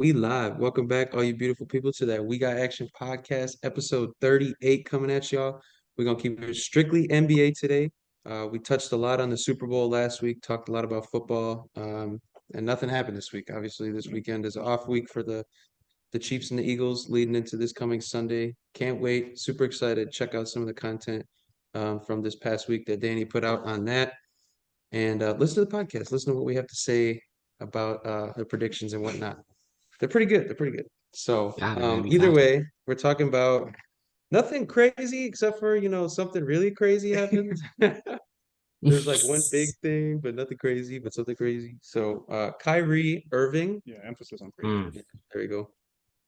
We live. Welcome back, all you beautiful people, to that We Got Action podcast, episode 38 coming at y'all. We're gonna keep it strictly NBA today. We touched a lot on the Super Bowl last week, talked a lot about football, and nothing happened this week. Obviously, this weekend is an off week for the Chiefs and the Eagles leading into this coming Sunday. Can't wait. Super excited. Check out some of the content from this past week that Danny put out on that. And listen to the podcast. Listen to what we have to say about the predictions and whatnot. They're pretty good. They're pretty good. So Got it, man. We either got it. way, we're talking about nothing crazy except for, something really crazy happened. There's like one big thing, but nothing crazy, but something crazy. So Kyrie Irving, Yeah, emphasis on crazy. Mm. yeah, there you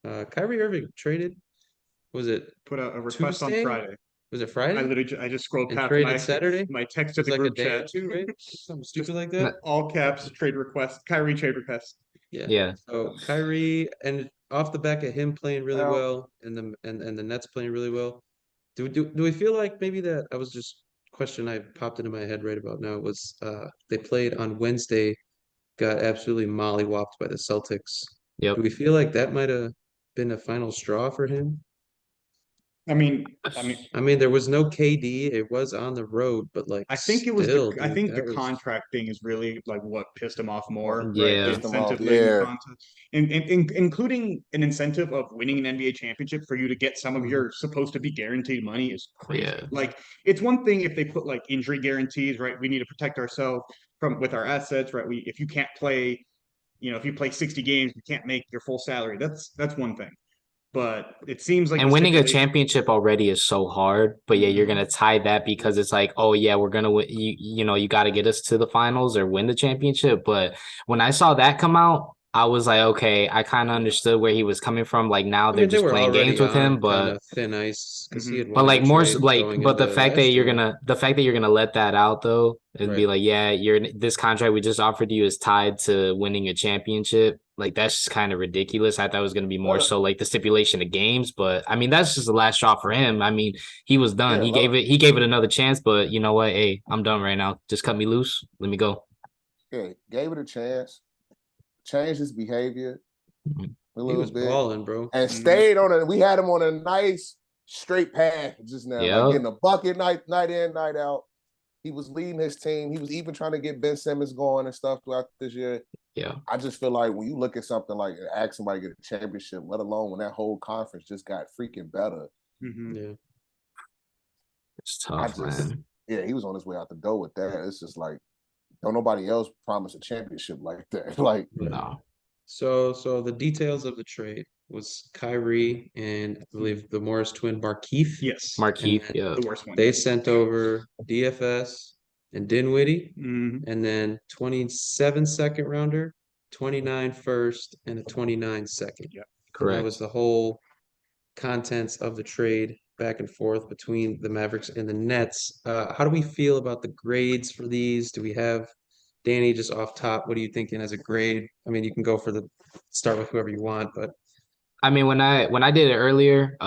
go. Kyrie Irving traded, was it Put out a request on Tuesday? Friday. Was it Friday? I just scrolled And past traded Saturday? my text to It's the like a group day or chat. two, right? Something stupid like N- that. All caps trade request. Kyrie trade request. Yeah. Yeah. So Kyrie, and off the back of him playing really Well, well and the Nets playing really well, do we feel like maybe that I was just question I popped into my head right about now was they played on Wednesday, got absolutely mollywopped by the Celtics. Do Yep. we feel like that might have been a final straw for him? I mean, I mean, I mean, there was no KD. It was on the road, but like I think it was still, I dude, think the that was contract thing is really like what pissed him off more, right? The Yeah. Pissed him off. incentive thing, the Yeah. contract, including an incentive of winning an NBA championship for you to get some of your supposed to be guaranteed money is crazy. Yeah. Like it's one thing if they put like injury guarantees, right? We need to protect ourselves from with our assets, right? If you can't play, if you play 60 games, you can't make your full salary. That's one thing. But it seems like And the winning a stipulation. championship already is so hard. But yeah, you're Mhm. gonna tie that because it's like, oh yeah, we're gonna win. You got to get us to the finals or win the championship. But when I saw that come out, I was like, okay, I kind of understood where he was coming from. Like now I they're mean, they just were playing games already with on him, kind but of thin ice because he Mhm. had But wanted like a more trade like, going but the into fact that last you're year. gonna let that out though and Right. be like, yeah, this contract we just offered you is tied to winning a championship. Like that's just kind of ridiculous. I thought it was gonna be more Uh, so like the stipulation of games, but I mean that's just the last straw for him. I mean he was done. Yeah, He gave it another chance, but you know what? Hey, I'm done right now. Just cut me loose. Let me go. yeah, gave it a chance, changed his behavior Mhm. a He little was bit, balling, bro. and Mhm. stayed on it. We had him on a nice straight path just now, like Yep. getting a bucket night in, night out. He was leading his team. He was even trying to get Ben Simmons going and stuff throughout this year. Yeah. I just feel like when you look at something like ask somebody to get a championship, let alone when that whole conference just got freaking better. Mhm. Yeah. It's I tough, just, man. yeah, he was on his way out the door with that. It's just like, don't nobody else promise a championship like that. Like, No. So the details of the trade was Kyrie and I believe the Morris twin Markeith. Yes, And Markeith, then yeah. the worst one. they sent over DFS and Dinwiddie, Mhm. and then 27 second rounder, 29 first, and a 29 second. Yeah. And that was Correct. the whole contents of the trade back and forth between the Mavericks and the Nets. How do we feel about the grades for these? Do we have Danny just off top? What are you thinking as a grade? I mean, you can go for the start with whoever you want, but I mean, when I did it earlier,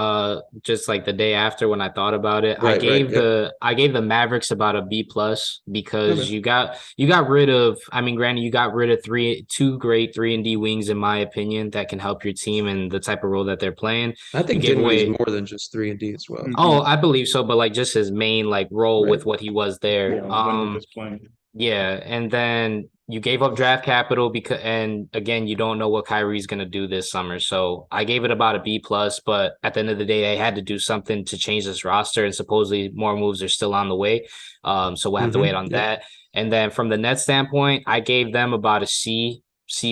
just like the day after when I thought about it, right, yep. I gave the Mavericks about a B plus because Okay. you got rid of. I mean, granted, you got rid of two great 3-and-D wings in my opinion that can help your team and the type of role that they're playing. I You think gave Dinwiddie's away. more than just 3-and-D as well. Oh, I believe so, but like just his main like role Right. with what he was there. Yeah, when they're just playing. Yeah, and then you gave up draft capital and again, you don't know what Kyrie's gonna do this summer. So I gave it about a B plus, but at the end of the day, they had to do something to change this roster, and supposedly more moves are still on the way. So we'll have to wait on Yep. that. And then from the net standpoint, I gave them about a C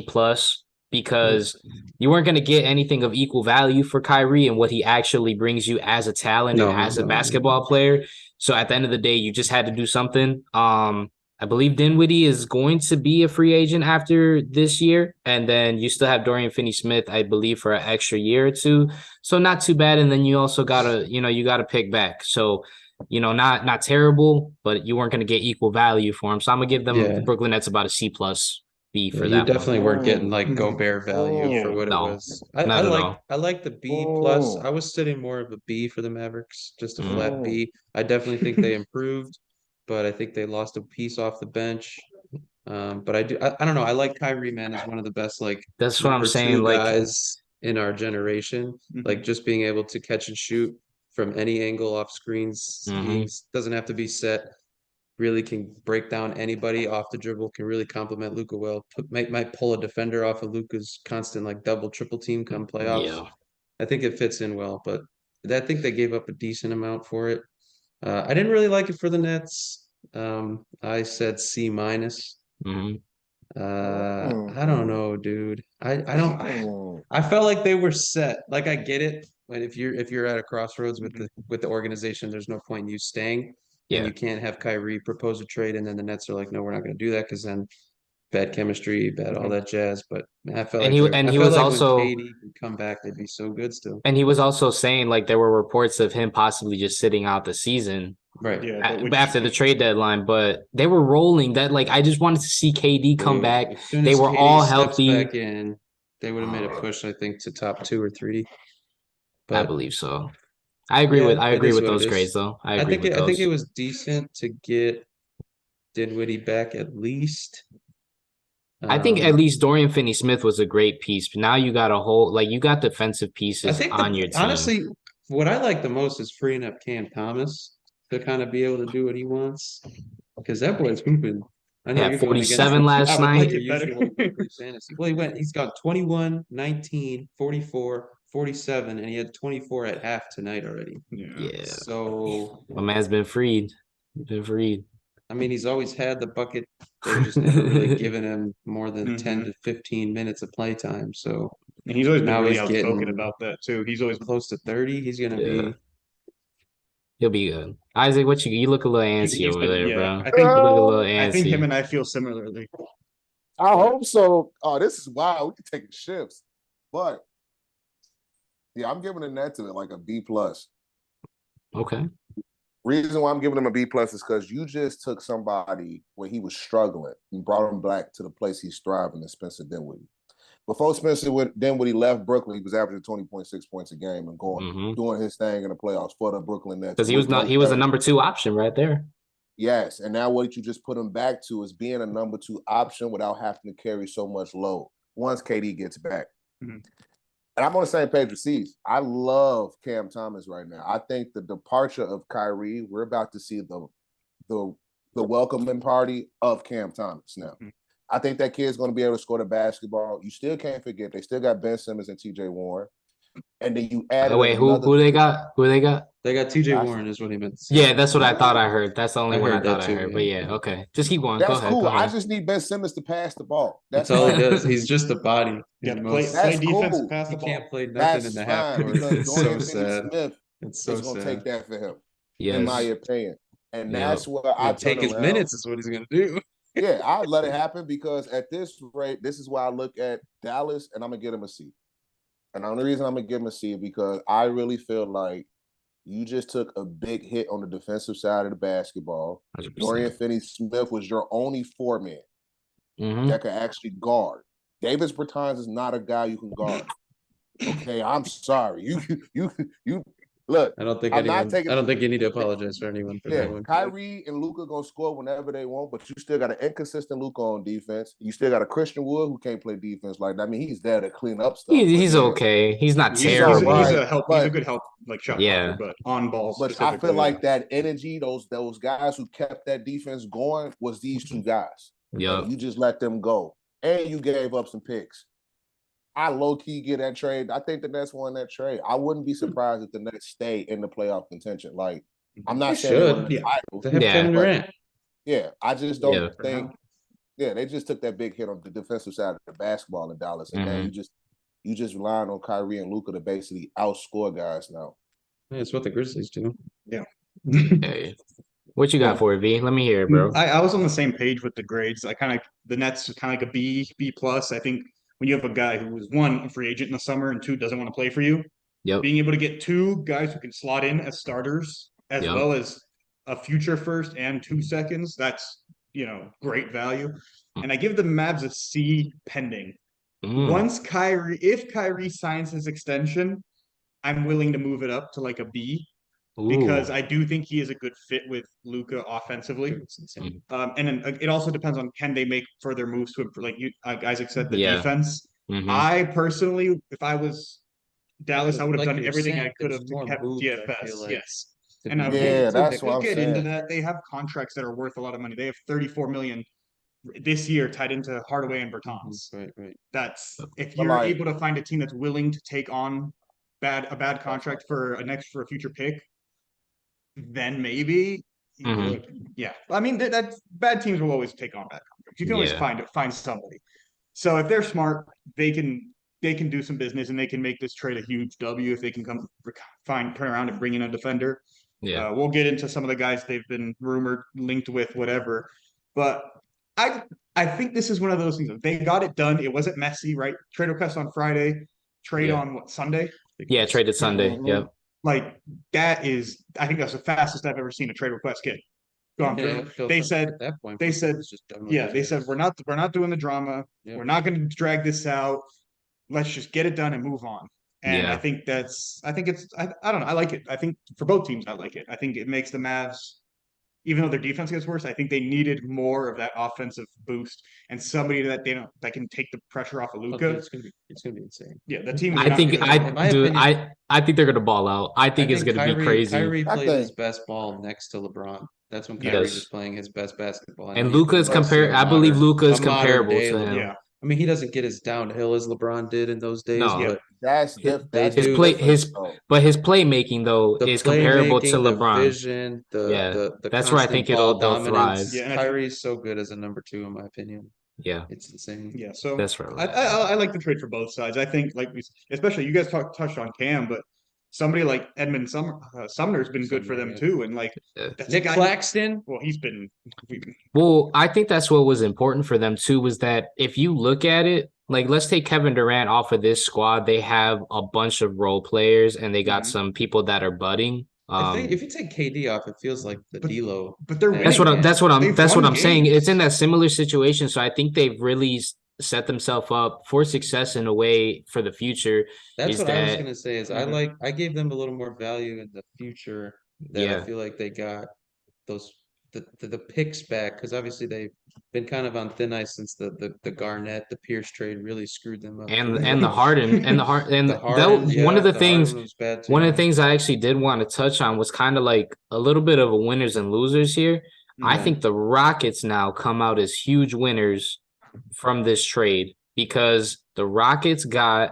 plus because you weren't gonna get anything of equal value for Kyrie and what he actually brings you as a talent and as a basketball player. So at the end of the day, you just had to do something. I believe Dinwiddie is going to be a free agent after this year. And then you still have Dorian Finney-Smith, I believe, for an extra year or two. So not too bad. And then you also you got to pick back. So, not terrible, but you weren't going to get equal value for him. So I'm going to give them the Yeah. Brooklyn Nets about a C plus B Yeah, for you that one. definitely weren't getting like Mm. Gobert value for what it No, was. I not at like all. I like the B plus. I was sitting more of a B for the Mavericks, just a flat B. I definitely think they improved, but I think they lost a piece off the bench. But I don't know. I like Kyrie, man, as one of the best like That's what I'm number saying. two Like, guys in our generation. Like just being able to catch and shoot from any angle off screens. mhm. He doesn't have to be set. Really can break down anybody off the dribble. Can really complement Luka well. Might pull a defender off of Luka's constant like double triple team come playoffs. Yeah. I think it fits in well, but I think they gave up a decent amount for it. I didn't really like it for the Nets. I said C minus. Mhm. I don't know, dude. I don't I felt like they were set. Like I get it, but if you're at a crossroads with the organization, there's no point in you staying, and Yeah. you can't have Kyrie propose a trade, and then the Nets are like, no, we're not going to do that because then bad chemistry, bad all that jazz. But man, And I he felt was like when also KD could come back, they'd be so good still. and he was also saying like there were reports of him possibly just sitting out the season Right. Yeah, which after the trade deadline, but they were rolling that like I just wanted to see KD come Dude, back. as soon They as were KD all steps healthy. back in, they would have made a push, I think, to top 2 or 3. I But believe so. yeah, I it agree is with what it those grades is. though. I agree with I think it those. was decent to get Dinwiddie back at least. I think at Um, least Dorian Finney-Smith was a great piece. But now you got a whole like you got defensive I pieces think on your team. honestly, what I like the most is freeing up Cam Thomas to kind of be able to do what he wants because that boy's hooping. I He know had you're going against 47 I last would like night. your it better. usual fantasy. Well, he's got 21, 19, 44, 47, and he had 24 at half tonight already. Yeah. Yeah. So, My man's been freed. He's been freed. I mean, he's always had the bucket. They've just never really given him more than 10 to 15 minutes of play time. So And he's always been now really he's outspoken getting about that too. He's always close to 30. He's going to Yeah. be. He'll be good. Isaac, what you look a little antsy he's over been there, bro. I You think look a little I think him antsy. and I feel similarly. I hope so. Oh, this is wild. We can take shifts. But yeah, I'm giving the Nets like a B plus. Okay. Reason why I'm giving him a B plus is because you just took somebody when he was struggling and brought him back to the place he's thriving in Spencer Dinwiddie. Before Spencer Dinwiddie left Brooklyn, he was averaging 20.6 points a game and doing his thing in the playoffs for the Brooklyn Nets. Because he was a number 2 option right there. Yes, and now what you just put him back to is being a number 2 option without having to carry so much load once KD gets back. Mm-hmm. And I'm on the same page with C's. I love Cam Thomas right now. I think the departure of Kyrie, we're about to see the welcoming party of Cam Thomas now. Mm-hmm. I think that kid's going to be able to score the basketball. You still can't forget they still got Ben Simmons and TJ Warren. And then you added who they got? Who they got? They got TJ Warren is what he meant to say. Yeah, that's what I thought I heard. That's the only one I thought I heard. Yeah. But yeah, okay. Just keep going. That's go ahead, cool. go ahead. I just need Ben Simmons to pass the ball. That's all he does. He's just a body. Yeah, play defense, cool. pass the ball. He can't play nothing in the half court. It's so sad. It's so going to take that for him, yes. in my opinion. And that's what I take his minutes is what he's going to do. Yeah, I'd let it happen because at this rate, this is why I look at Dallas and I'm going to get him a C. And the only reason I'm going to give him a C is because I really feel like you just took a big hit on the defensive side of the basketball. 100%. Dorian Finney-Smith was your only 4-man that could actually guard. Davis Bertans is not a guy you can guard. Okay, I'm sorry. You look. I don't think you need to apologize for anyone for that one. Kyrie and Luka gonna score whenever they want, but you still got an inconsistent Luka on defense. You still got a Christian Wood who can't play defense like that. I mean, he's there to clean up stuff. He's okay. He's not terrible. He's a good help, like shot blocker, but on balls. But I feel like that energy, those guys who kept that defense going, was these two guys. Yeah, you just let them go, and you gave up some picks. I low-key get that trade. I think the Nets won that trade. I wouldn't be surprised if the Nets stay in the playoff contention. Like, I'm not saying they have Kevin Durant. Yeah, I just don't think. Yeah, they just took that big hit on the defensive side of the basketball in Dallas, and then you just relying on Kyrie and Luka to basically outscore guys now. Yeah, it's what the Grizzlies do. Yeah. Hey. What you got for it, V? Let me hear it, bro. I was on the same page with the grades. The Nets kind of like a B plus. I think when you have a guy who was one, a free agent in the summer, and two, doesn't want to play for you, being able to get two guys who can slot in as starters, as well as a future first and 2 seconds, that's, great value. And I give the Mavs a C pending. If Kyrie signs his extension, I'm willing to move it up to like a B. because I do think he is a good fit with Luka offensively. And then it also depends on can they make further moves to improve, like Isaac said, the defense. I personally, if I was Dallas, I would have done everything I could have to kept DFS. Yes. And we'll get into that. They have contracts that are worth a lot of money. They have $34 million this year tied into Hardaway and Bertans. Right. That's if you're able to find a team that's willing to take on a bad contract for a future pick, then maybe. Yeah. I mean, that's bad teams will always take on bad contracts. You can always find somebody. So if they're smart, they can do some business and they can make this trade a huge W if they can turn around and bring in a defender. Yeah. We'll get into some of the guys they've been rumored, linked with, whatever. But I think this is one of those things. They got it done. It wasn't messy, right? Trade request on Friday, trade on Sunday? Yeah, traded Sunday. Yep. Like I think that's the fastest I've ever seen a trade request get gone through. They said we're not doing the drama. We're not going to drag this out. Let's just get it done and move on. And I think I don't know. I like it. I think for both teams, I like it. I think it makes the Mavs, even though their defense gets worse, I think they needed more of that offensive boost and somebody that can take the pressure off of Luka. It's gonna be insane. Yeah, the team. I think they're gonna ball out. I think it's gonna be crazy. Kyrie played his best ball next to LeBron. That's when Kyrie was playing his best basketball. And Luka is I believe Luka is comparable to him. Yeah. I mean, he doesn't get as downhill as LeBron did in those days. No, but his playmaking though is comparable to LeBron. The vision, that's where I think they'll thrive. Yeah, Kyrie's so good as a number 2 in my opinion. Yeah, it's insane. Yeah, so that's right. I like the trade for both sides. I think, especially you guys touched on Cam, but somebody like Edmund Sumner's been good for them too, and Nick Claxton. Well, he's been. Well, I think that's what was important for them too. Was that if you look at it, let's take Kevin Durant off of this squad, they have a bunch of role players and they got some people that are budding. If you take KD off, it feels like the D'Lo. But they're winning. That's what I'm saying. It's in that similar situation. So I think they've really set themselves up for success in a way for the future. That's what I was gonna say. I gave them a little more value in the future. I feel like they got the picks back because obviously they've been kind of on thin ice since the Garnett, the Pierce trade really screwed them up. And the Harden one of the things I actually did want to touch on was kind of like a little bit of a winners and losers here. Yeah. I think the Rockets now come out as huge winners from this trade because the Rockets got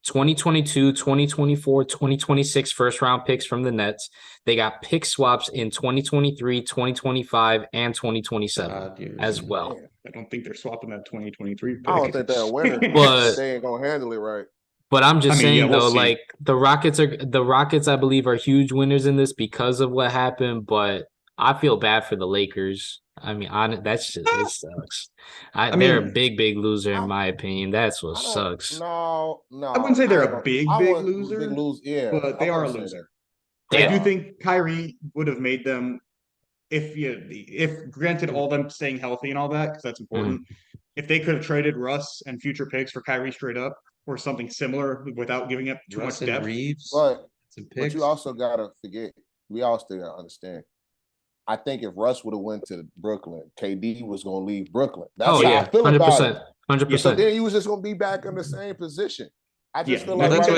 2022, 2024, 2026 first round picks from the Nets. They got pick swaps in 2023, 2025, and 2027 as well. I don't think they're swapping that 2023 pick. I don't think they're a winner, but they ain't gonna handle it right. But I'm just saying though, the Rockets, I believe, are huge winners in this because of what happened. But I feel bad for the Lakers. I mean, it sucks. They're a big loser in my opinion. That's what sucks. No. I wouldn't say they're a big loser. But they are a loser. Yeah. I do think Kyrie would have made them if granted all them staying healthy and all that, because that's important. If they could have traded Russ and future picks for Kyrie straight up or something similar without giving up too much depth. Reeves, but you also gotta forget, we all still gotta understand. I think if Russ would have went to Brooklyn, KD was going to leave Brooklyn. That's how I feel 100%, about it. 100%. So then he was just going to be back in the same position. I just feel like that's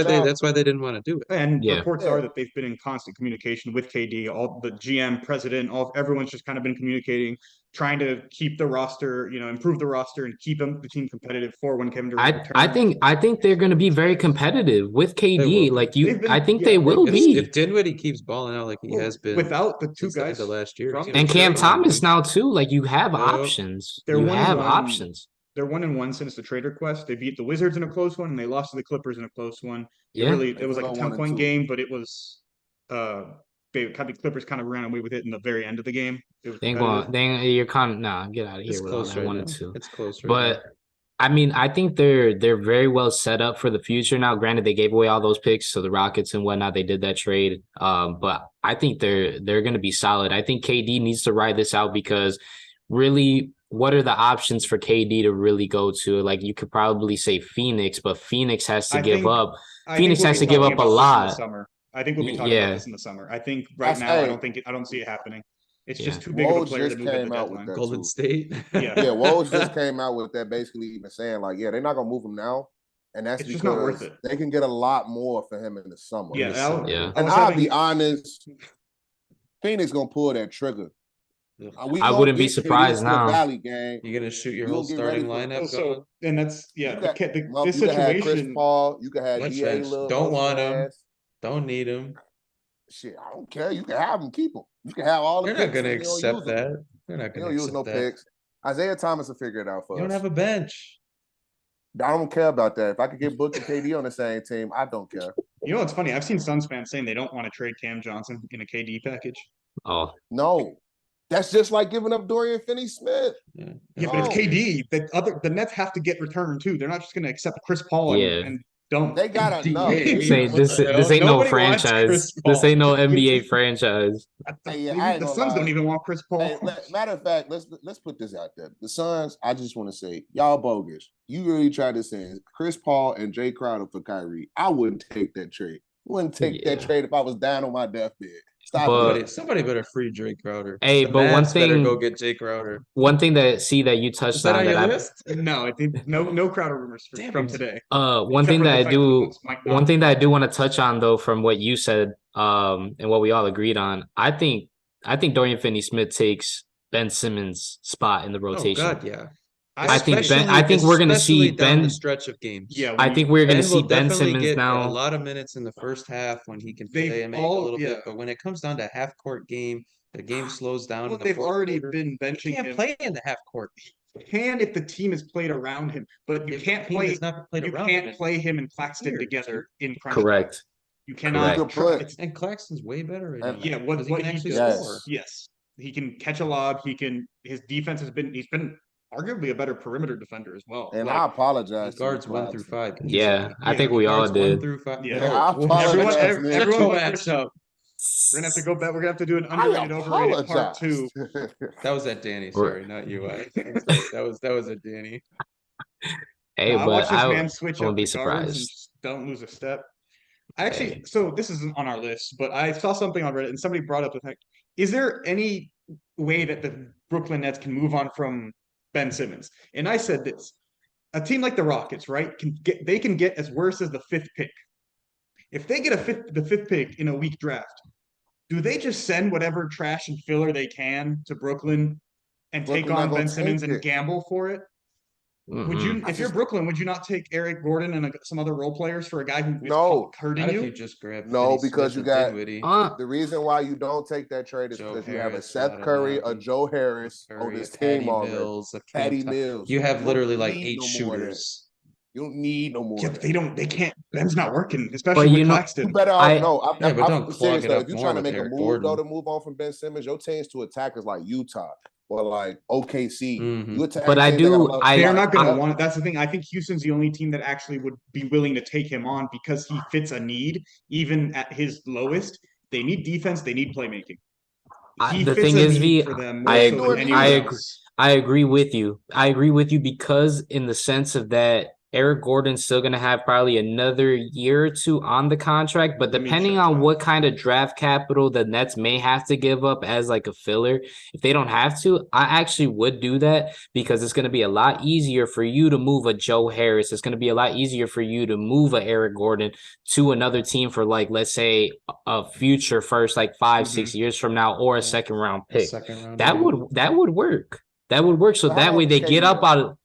why they didn't want to do it. And reports are that they've been in constant communication with KD. All the GM, president, everyone's just kind of been communicating, trying to keep the roster, improve the roster and keep the team competitive for when Kevin Durant returns. I think they're going to be very competitive with KD. I think they will be. If Dinwiddie keeps balling out like he has been without the two guys the last year, and Cam Thomas now too. You have options. You have options. They're 1-1 since the trade request. They beat the Wizards in a close one, and they lost to the Clippers in a close one. It was like a 10-point game, but it was the Clippers kind of ran away with it in the very end of the game. You're kind of get out of here with all that 1-2. It's close, but I think they're very well set up for the future now. Granted, they gave away all those picks, so the Rockets and whatnot, they did that trade. But I think they're going to be solid. I think KD needs to ride this out because really, what are the options for KD to really go to? You could probably say Phoenix, but Phoenix has to give up. Phoenix has to give up a lot. I think we'll be talking about this in the summer. I think right now I don't see it happening. It's just too big of a player to move at the deadline. Golden State. Yeah. Woj just came out with that, basically even saying like, they're not gonna move him now, and that's because just not worth it. They can get a lot more for him in the summer. Yeah, and I'll be honest, Phoenix gonna pull that trigger. I wouldn't be surprised now. Valley gang. You're gonna shoot your whole starting lineup. And that's this situation. You can have Chris situation. Paul. You can have DA. Don't want him. Don't need him. Shit, I don't care. You can have him. Keep him. You can have all the. They're not gonna accept that. They're not gonna use no picks. Isaiah Thomas will figure it out for us. You don't have a bench. I don't care about that. If I could get Book and KD on the same team, I don't care. You know what's funny? I've seen Suns fans saying they don't want to trade Cam Johnson in a KD package. Oh no, that's just like giving up Dorian Finney-Smith. Yeah, but it's KD. The Nets have to get returned too. They're not just going to accept Chris Paul and don't. They got enough. This ain't no franchise. This ain't no NBA franchise. The Suns don't even want Chris Paul. Hey, matter of fact, let's put this out there. The Suns, I just want to say, y'all bogus. You really tried to send Chris Paul and Jay Crowder for Kyrie. I wouldn't take that trade. Wouldn't take that trade if I was down on my deathbed. Somebody better free Jay Crowder. Hey, but one thing, better go get Jay Crowder. One thing that you touched on no, I think no Crowder rumors from today. One thing that I do want to touch on though, from what you said, and what we all agreed on, I think Dorian Finney-Smith takes Ben Simmons' spot in the rotation. Oh God, yeah. I think we're gonna see Ben the stretch of games. Yeah, I think we're gonna see Ben Simmons get now. A lot of minutes in the first half when he can play and make a little bit, but when it comes down to half court game, the game slows down. Well, they've already been benching him. He can't play in the half court. He can if the team is played around him, but you can't play. You can't play him and Claxton together in crunch. Correct. You cannot. And Claxton's way better. Yeah, what he actually does. Yes, he can catch a lob. His defense has been. He's been arguably a better perimeter defender as well. And I apologize. Guards 1 through 5. Yeah, I think we all did. 1 through 5. Yeah, I apologize. Everyone match up. We're gonna have to go back. We're gonna have to do an underrated, overrated part 2. That was at Danny. Sorry, not you. That was at Danny. Hey, but I man switch won't be surprised. Don't lose a step. So this isn't on our list, but I saw something on Reddit and somebody brought up the fact: is there any way that the Brooklyn Nets can move on from Ben Simmons? And I said this: a team like the Rockets, right, they can get as worse as the 5th pick. If they get the 5th pick in a weak draft, do they just send whatever trash and filler they can to Brooklyn and take on Ben Simmons and gamble for it? Would you, if you're Brooklyn, would you not take Eric Gordon and some other role players for a guy who is hurting you? You just grab because you got the reason why you don't take that trade is because you have a Seth Curry, a Joe Harris on this team already. Patty Mills. You have literally like 8 shooters. You don't need no more. Yeah, but they can't. Ben's not working, especially with Claxton. You better know. But don't clog it up. If you're trying to make a move though to move on from Ben Simmons, your team's to attackers like Utah or like OKC. But they're not going to want it. That's the thing. I think Houston's the only team that actually would be willing to take him on because he fits a need, even at his lowest. They need defense. They need playmaking. The thing is, I agree with you. I agree with you because in the sense of that, Eric Gordon's still going to have probably another year or 2 on the contract, but depending on what kind of draft capital the Nets may have to give up as like a filler, if they don't have to, I actually would do that because it's going to be a lot easier for you to move a Joe Harris. It's going to be a lot easier for you to move a Eric Gordon to another team for like, let's say a future first, like 5-6 years from now, or a second round pick. That would work. That would work. So that way they get up out of.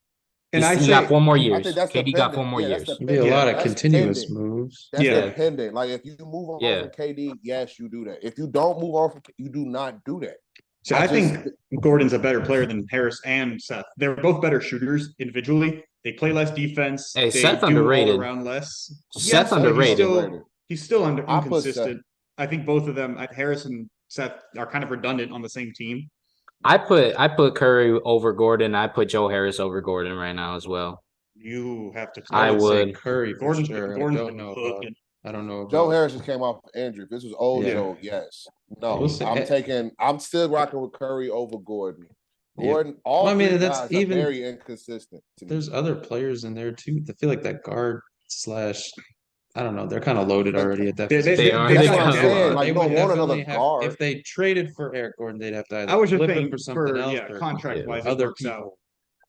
And he got 4 more years. KD got 4 more years. It'd be a lot of continuous moves. That's dependent. Like if you move on from KD, yes, you do that. If you don't move on from, you do not do that. So I think Gordon's a better player than Harris and Seth. They're both better shooters individually. They play less defense. Hey, Seth underrated. Around less. Seth underrated. He's still inconsistent. I think both of them, Harris and Seth, are kind of redundant on the same team. I put Curry over Gordon. I put Joe Harris over Gordon right now as well. You have to. I would. Curry. Gordon's I don't know. Joe Harris just came off injury. If this was old Joe, yes. No, I'm still rocking with Curry over Gordon. Gordon, that's even very inconsistent. There's other players in there too. I feel like that guard / I don't know. They're kind of loaded already at that They position. are. they've That's got what I'm depth. saying. Like, They you don't would want definitely another have guard. if they traded for Eric Gordon, they'd have to either I was just flip him saying for something else or contract wise, it other works out. people.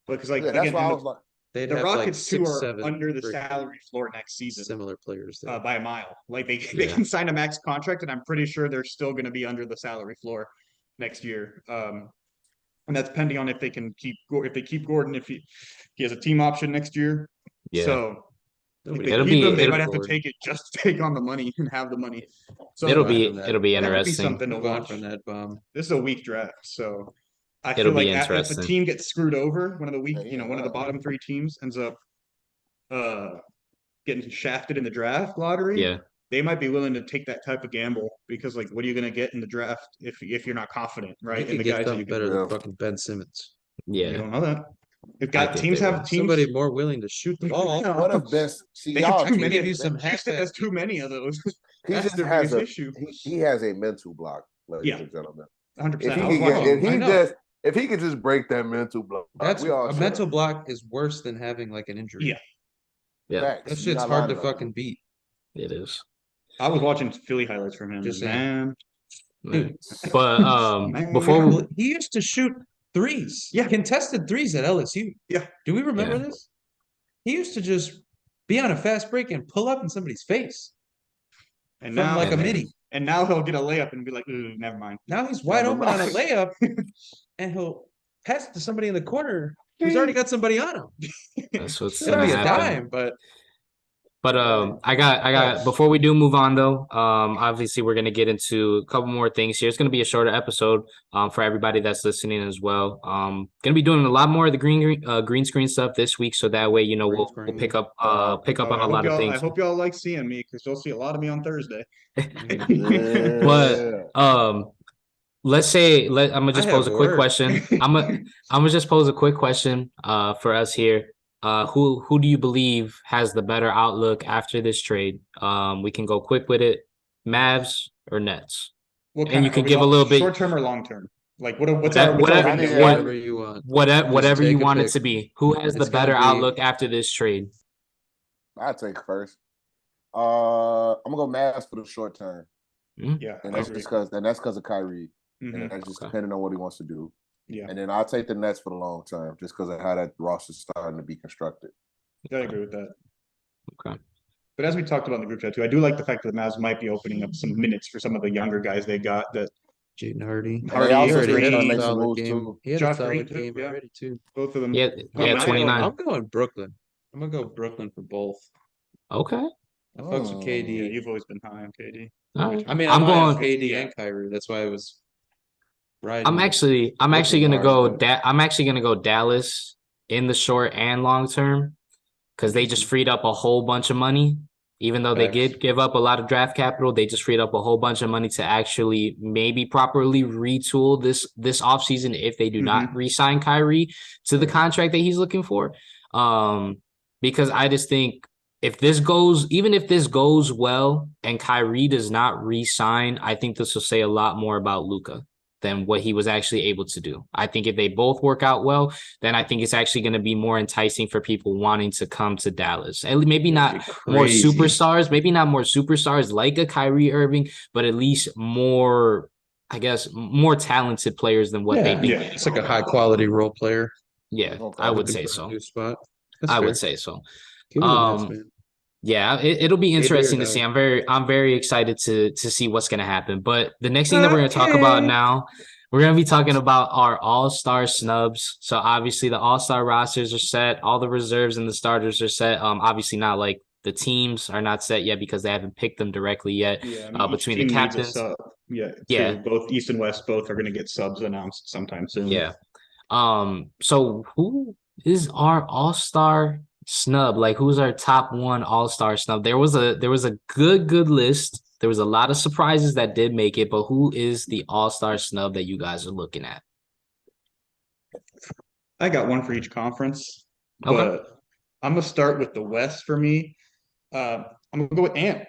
Because like Yeah, that's again, why I and was like, They'd the have like Rockets too 6, are 7 under the freaking salary floor next season similar players there. by a mile. Like they Yeah. can sign a max contract, and I'm pretty sure they're still going to be under the salary floor next year. And that's pending on if they keep Gordon if he has a team option next year. Yeah. So if Nobody they It'll keep be- him, they it'll- might have to take it just to take on the money and have the money. So It'll Move on be from that. it'll be that would be interesting. something to Move on watch. from that bomb. This is a weak draft, so I It'll feel be like if a interesting. team gets screwed over, one of the weak, Yeah, one of the bottom 3 teams ends up getting shafted in the draft lottery. Yeah. They might be willing to take that type of gamble because, like, what are you going to get in the draft if you're not confident, right? You In can the get guys that something you can, better Yeah. than fucking Ben Simmons. you Yeah. don't know that. If I got think teams they have will. teams, Somebody more willing to shoot the ball. No. what if best? See, They have y'all too I many. can give you some Houston half. has too many of those. He That's just their has biggest a issue. he has a mental block, ladies Yeah. and gentlemen. 100%. If he I was could watching- get, I know. if he could just break that mental block, That's we all a set mental up. block is worse than having like an injury. Yeah. Yeah. Facts. That You're shit's not hard lying to about fucking beat. It is. I was watching Philly highlights from him. Just Man, Dude, But Man. before we, he used to shoot threes. Yeah. Contested threes at LSU. Yeah. Do we remember Yeah. this? He used to just be on a fast break and pull up in somebody's face and from now like a And- midi. and now he'll get a layup and be like, "Ooh, never mind." Now he's wide Never open on a mind. layup and he'll pass it to somebody in the corner who's already got somebody on him. that's what's It'll gonna be a happen. dime, but But I got before we do move on though, obviously we're gonna get into a couple more things here. It's gonna be a shorter episode for everybody that's listening as well. Gonna be doing a lot more of the green screen stuff this week, so that way we'll pick up on a lot of things. I hope y'all like seeing me because you'll see a lot of me on Thursday. Yeah. But let's say I'm gonna just I pose a have quick work. question. I'm gonna just pose a quick question for us here. Who do you believe has the better outlook after this trade? We can go quick with it. Mavs or Nets? And you can give a little bit short term or long term. Like what's That- our whatever- window? whatever you want. whatever take you a want it pick. to be. Who has the It's gonna better be- outlook after this trade? I'll take first. I'm gonna go Mavs for the short term, Yeah, and I that's agree. because of Kyrie, Mhm. and that's just Okay. depending on what he wants to do. Yeah, And then I'll take the Nets for the long term, just because of how that roster's starting to be constructed. I agree with that. Okay. But as we talked about in the group chat too, I do like the fact that the Mavs might be opening up some minutes for some of the younger guys they got. That Jaden Hardy. And Hardy, they also already starting had to a make some solid moves game. too. He had Josh a solid Green, too, game yeah. already too. both of them. Yeah, 29. I'm going Brooklyn. I'm gonna go Brooklyn for both. Okay. I fucks with Yeah, KD. you've always been high on KD. All right. I mean, I'm I'm high on going. KD yeah. and Kyrie. That's why I was riding. I'm actually gonna hard, go. but- I'm actually gonna go Dallas in the short and long term because they just freed up a whole bunch of money. Even though they Facts. did give up a lot of draft capital, they just freed up a whole bunch of money to actually maybe properly retool this offseason if they do not re-sign Kyrie to the contract that he's looking for. Because I just think if this goes well and Kyrie does not re-sign, I think this will say a lot more about Luka than what he was actually able to do. I think if they both work out well, then I think it's actually going to be more enticing for people wanting to come to Dallas. And maybe not more superstars like a Kyrie Irving, but at least more, I guess, more talented players than what they've been. Yeah. It's like a high quality role player. Yeah, Okay. I would Looking say for a so. new spot. That's I fair. would say so. Give me the Nets, Um, man. Yeah, it'll be Maybe interesting or to see. die. I'm very excited to see what's going to happen. But the next thing that we're going to talk about now, we're going to be talking about our all-star snubs. So obviously the all-star rosters are set, all the reserves and the starters are set. Obviously not like the teams are not set yet because they haven't picked them directly yet. Yeah, I mean, each Between the team needs a captains. sub. Yeah, Yeah. too. Both East and West both are going to get subs announced sometime soon. Yeah. So who is our all-star snub? Like who's our top one all-star snub? There was a good list. There was a lot of surprises that did make it, but who is the all-star snub that you guys are looking at? I got one for each conference, Okay. but I'm gonna start with the West for me. I'm gonna go with Ant.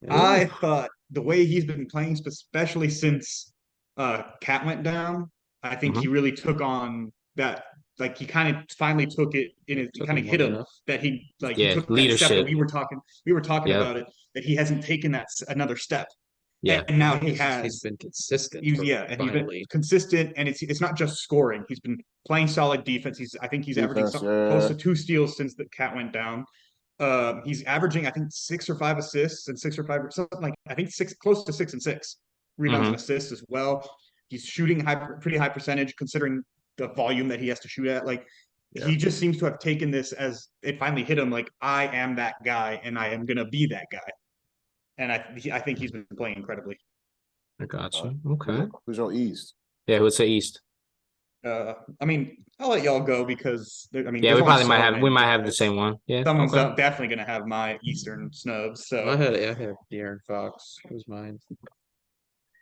I thought the way he's been playing, especially since Cat went down, I think he really took on that like he kind of finally took it in his, Took kind of him hit long him enough. that he Yeah, took that step that leadership. we were talking Yep. about it, that he hasn't taken that another step. Yeah. And now he He's has. been consistent. He's been consistent, and it's not just scoring. He's been playing solid defense. I think he's averaging close to 2 steals since the cat went down. He's averaging, I think, 6 or 5 assists and 6 or 5 or something like, I think close to 6 and 6 rebounds and assists as well. He's shooting pretty high percentage considering the volume that he has to shoot at. Like, he just seems to have taken this as it finally hit him. Like, I am that guy, and I am gonna be that guy. And I think he's been playing incredibly. I got you. Okay. Who's your East? Yeah, who'd say East? I mean, I'll let y'all go because yeah, we probably might have the same one. Yeah, someone's definitely gonna have my Eastern snubs. So I have De'Aaron Fox. Who's mine?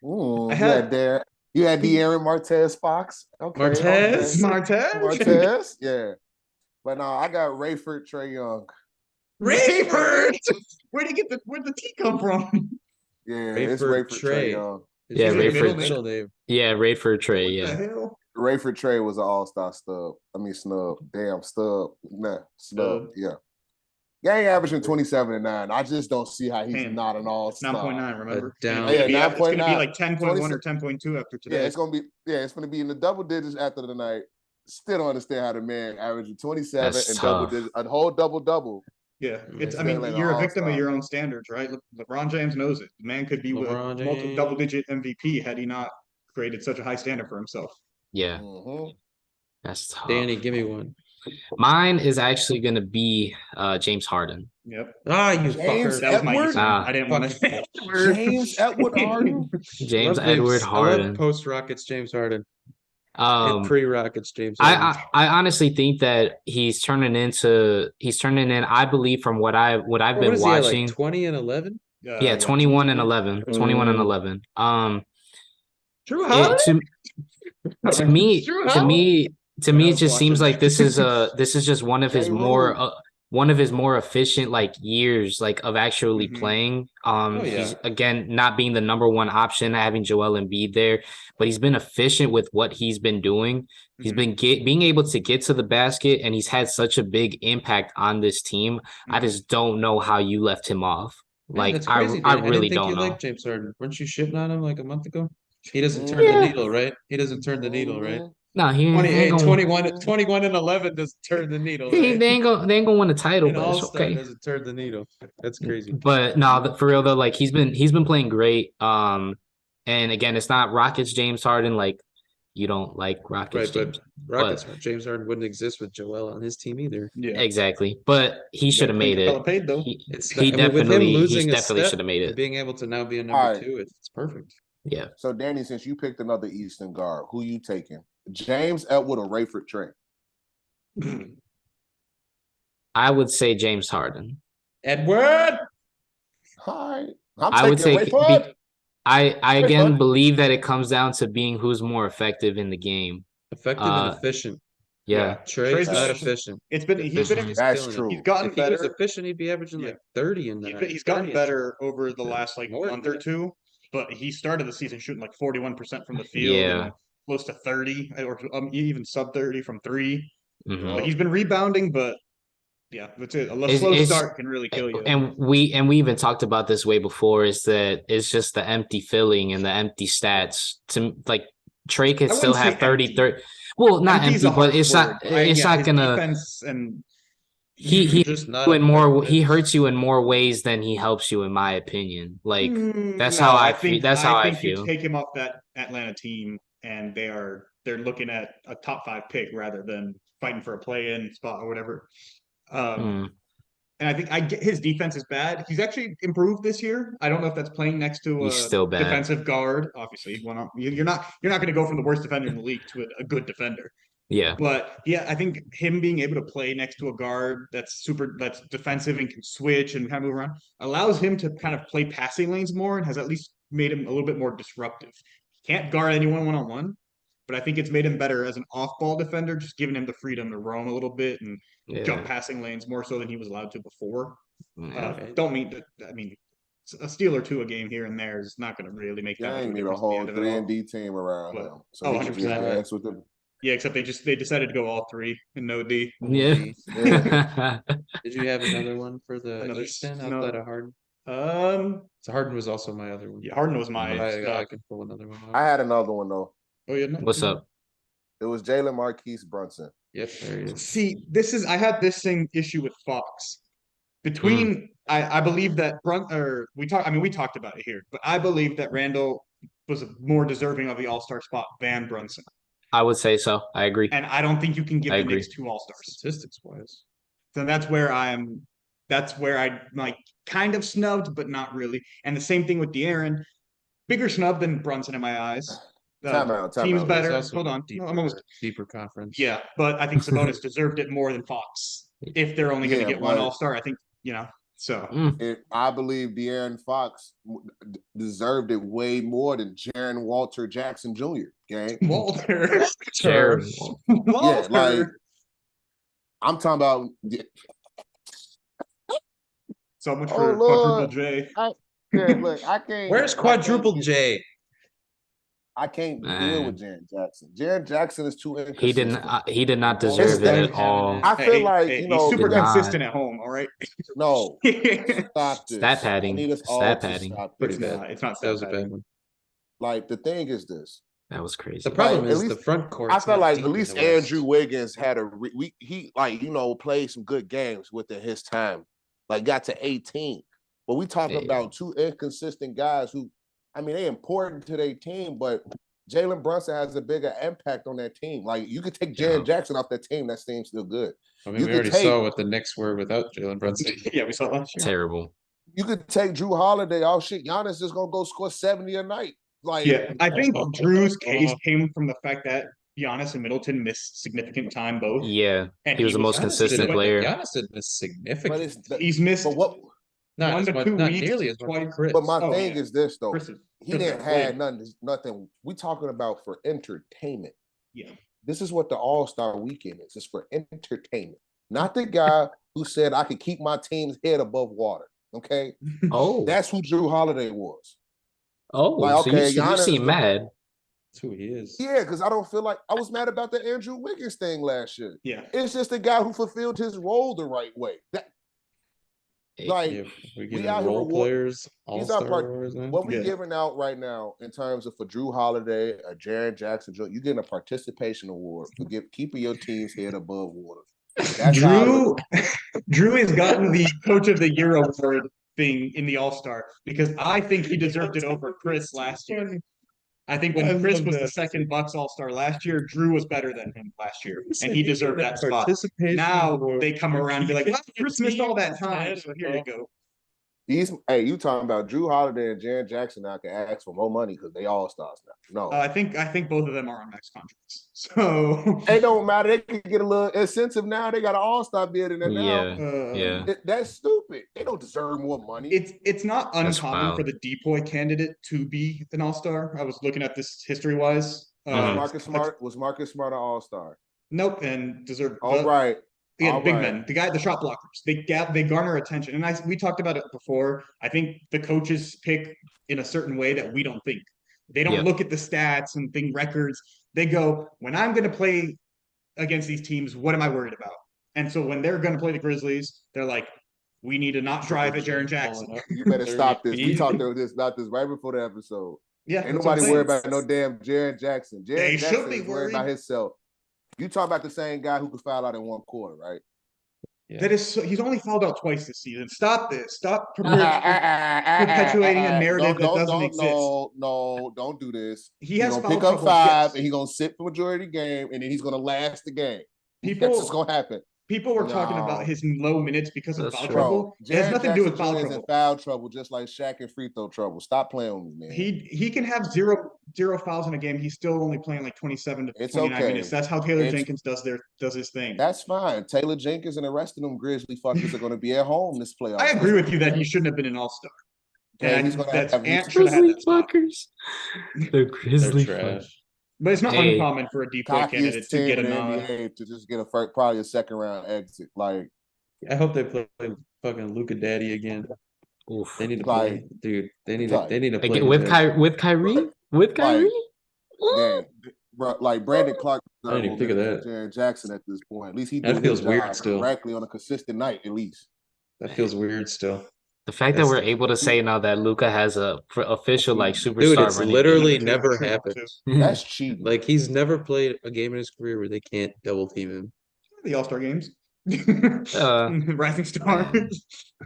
Ooh, you had De'Aaron Martez Fox. Okay, Martez. Yeah, but no, I got Rayford Trae Young. Rayford. Where'd the T come from? Yeah, it's Rayford Trae Young. Yeah, Rayford. Middle name. Yeah, Rayford Trae. Yeah. Rayford Trae was an all-star snub. I mean snub. Damn snub. Nah, snub. Yeah. Gang averaging 27 and 9. I just don't see how he's not an all-star. 9.9, remember? Down. It's gonna be like 10.1 or 10.2 after today. Yeah, it's gonna be in the double digits after the night. Still don't understand how the man averaging 27 and double digits, a whole double. Yeah, you're a victim of your own standards, right? LeBron James knows it. The man could be multiple double-digit MVP had he not created such a high standard for himself. Yeah, that's tough. Danny, give me one. Mine is actually going to be James Harden. Yep. You fucker. That was my Eastern. I didn't want to. James Edward Harden. James Edward Harden. I love post Rockets James Harden. And pre Rockets James Harden. I honestly think that he's turning in. I believe from what I've been watching, like 20 and 11. Yeah, 21 and 11. 21 and 11. True Holiday? To me, it just seems like this is just one of his more efficient like years like of actually playing. He's again not being the number one option, having Joel Embiid there, but he's been efficient with what he's been doing. He's been being able to get to the basket, and he's had such a big impact on this team. I just don't know how you left him off. Man, like I really don't know. Like James Harden. Weren't you shitting on him like a month ago? He doesn't turn the needle, right? He doesn't turn the needle, right? No, he 21 and 11 doesn't turn the needle. Right? They ain't gonna win a title, but it's okay. Doesn't turn the needle. That's crazy. But no, for real though, like he's been playing great. And again, it's not Rockets James Harden. Like you don't like Rockets, right? James, but Rockets James Harden wouldn't exist with Joel on his team either. Yeah, exactly. But he should have made it. Paid, though. He definitely should have made it. Being able to now be a number 2, it's perfect. Yeah. So Danny, since you picked another Eastern guard, who you taking? James Edward or Rayford Trae? I would say James Harden. Edward. Hi. I would say I again believe that it comes down to being who's more effective in the game. Effective and efficient. Yeah. Trey's not efficient. That's true. He's gotten better. If he was efficient, he'd be averaging like 30 in that. He's gotten better over the last month or two, but he started the season shooting like 41% from the field. Yeah. And close to 30 or even sub 30 from 3. Mm-hmm. He's been rebounding, but yeah, that's it. A slow start can really kill you. And we even talked about this way before, is that it's just the empty filling and the empty stats. To like Trey could still have 30. Well, not empty, but it's not gonna defense and he hurts you in more ways than he helps you, in my opinion. Like that's how I feel. That's how I feel. You take him off that Atlanta team, and they're looking at a top 5 pick rather than fighting for a play-in spot or whatever. And I think his defense is bad. He's actually improved this year. I don't know if that's playing next to a defensive guard. Obviously, you're not going to go from the worst defender in the league to a good defender. Yeah. But yeah, I think him being able to play next to a guard that's defensive and can switch and kind of move around allows him to kind of play passing lanes more, and has at least made him a little bit more disruptive. He can't guard anyone one-on-one, but I think it's made him better as an off-ball defender, just giving him the freedom to roam a little bit and jump passing lanes more so than he was allowed to before. A steal or two a game here and there is not going to really make that. Need a whole 3-and-D team around him. So 100%. Yeah, except they decided to go all three and no D. Yeah. Did you have another one for the Another East then no. outside of Harden? Um, So Harden was also my other one. yeah, Harden was But my I can pull another one I up. had another one though. Oh yeah, no. What's up? It was Jalen Marquise Brunson. Yep, there he is. See, I had this same issue with Fox. Between I believe that we talked about it here, but I believe that Randall was more deserving of the All-Star spot than Brunson. I would say so. I agree. And I don't think you can give I the agree. Knicks 2 All-Stars. Statistics wise. So that's where I like kind of snubbed, but not really. And the same thing with De'Aaron. Bigger snub than Brunson in my eyes. Time out. Team's It's better. also Hold on. deeper, I'm almost deeper conference. Yeah, but I think Sabonis deserved it more than Fox. If they're only going to Yeah, get one but- All-Star, I think, so. I believe De'Aaron Fox deserved it way more than Jaren Walter Jackson Jr. Gang. Walter. Jared. Walter. Yeah, like I'm talking about. So much Oh, for Lord. quadruple J. Yeah, look, I can't. Where's quadruple J? I can't deal Man. with Jaren Jackson. Jaren Jackson is too inconsistent. He did not Well, deserve it it's at like all. I feel like Hey, you know. he's super did not. consistent at home, all right? No, stop this. Stat padding. I need us all Stat to padding. stop Pretty this. bad. It's not That was a that bad one. Like the thing is this. That was crazy. The problem Like, is at the least- front court. I felt like at least Andrew Wiggins had he played some good games within his time. Like got to 18. But we talking Yeah. about two inconsistent guys who, I mean, they important to their team, but Jalen Brunson has a bigger impact on that team. Like you could take Jaren Jackson off that team, that team's still good. I mean, you we could already take- saw what the Knicks were without Jalen Brunson. Yeah, we saw it last year. Terrible. You could take Drew Holiday. Oh shit, Giannis is gonna go score 70 a night. Like Yeah, I think Drew's case came from the fact that Giannis and Middleton missed significant time both. Yeah. And He was the most consistent player. Giannis didn't miss but significant. it's He's missed but what Not 1 as to much, 2 not weeks, nearly as much as twice. Chris. but my Oh, thing yeah. is this though. Chris is- He Chris didn't is have great. nothing. We talking about for entertainment. Yeah. This is what the All-Star weekend is. It's for entertainment. Not the guy who said I could keep my team's head above water. Okay. Oh. That's who Drew Holiday was. Oh. Like, So okay, you Giannis seem the- mad. That's who he is. Yeah, because I don't feel like I was mad about the Andrew Wiggins thing last year. Yeah. It's just a guy who fulfilled his role the right way. Like Yeah, we we getting out here role reward- players, These all are star part- wars, man. what we Yeah. giving out right now in terms of for Drew Holiday, a Jaren Jackson, you getting a participation award for keeping your team's head above water. That's how I look. Drew has gotten the Coach of the Year award thing in the All-Star because I think he deserved it over Chris last year. I think when Chris was the second Bucks All-Star last year, Drew was better than him last year, and he deserved that spot. Now they come around and be like, well, Chris missed all that time, so here you go. You talking about Drew Holiday and Jaren Jackson now can ask for more money because they all stars now. No. I think both of them are on max contracts. So It don't matter. They can get a little incentive now. They got an all-star bid in there now. Yeah. That's stupid. They don't deserve more money. It's not That's uncommon wild. for the depoy candidate to be an all-star. I was looking at this history-wise. Was Marcus Smart an all-star? Nope, and deserved. All right. Yeah, All big right. men, the shot blockers. They garner attention, and we talked about it before. I think the coaches pick in a certain way that we don't think. They don't Yeah. look at the stats and think records. They go, when I'm going to play against these teams, what am I worried about? And so when they're going to play the Grizzlies, they're like, we need to not drive at Jaren Jackson. You better stop this. We talked about this right before the episode. Yeah, Ain't that's what I'm nobody saying. worried about no damn Jaren Jackson. They Jaren should Jackson be is worried about worried. himself. You talk about the same guy who could foul out in one quarter, right? That is he's only fouled out twice this season. Stop this. Stop perpetuating a narrative that doesn't exist. No, don't do this. He He's has gonna foul pick up trouble, 5 yes. and he's gonna sit for majority of the game, and then he's gonna last the game. People- That's what's gonna happen. People were talking No. about his low minutes because of That's foul true. trouble. It has Jaren nothing to do with Jackson foul Jr. is in trouble. foul trouble, just like Shaq in free throw trouble. Stop playing with me, man. He can have zero fouls in a game. He's still only playing like 27 to It's 29 okay. minutes. That's how Taylor It's- Jenkins does his thing. That's fine. Taylor Jenkins and the rest of them Grizzly fuckers are going to be at home this playoff. I agree with you that he shouldn't have been an all-star. Okay, And he's gonna that's have- Ant should have had Grizzly that spot. fuckers. The They're Grizzly trash. fuckers. But it's not Hey. uncommon for a depoy candidate Cockiest to team get in a the nod. NBA to just get probably a second round exit. Like, I hope they play fucking Luca Daddy again. Oof. They need to Like- play, dude. They need like- to play Again, with together. Kyrie? With Kyrie? Damn. bro, like Brandon Clark I didn't even think of that. Jaren Jackson at this point. At least he That do feels his weird job still. correctly on a consistent night, at least. That feels weird still. The fact that we're able to say now that Luka has a official like Dude, superstar it's running literally game. never happened. That's cheating. Like he's never played a game in his career where they can't double team him. The All-Star games. Uh, Rising Star.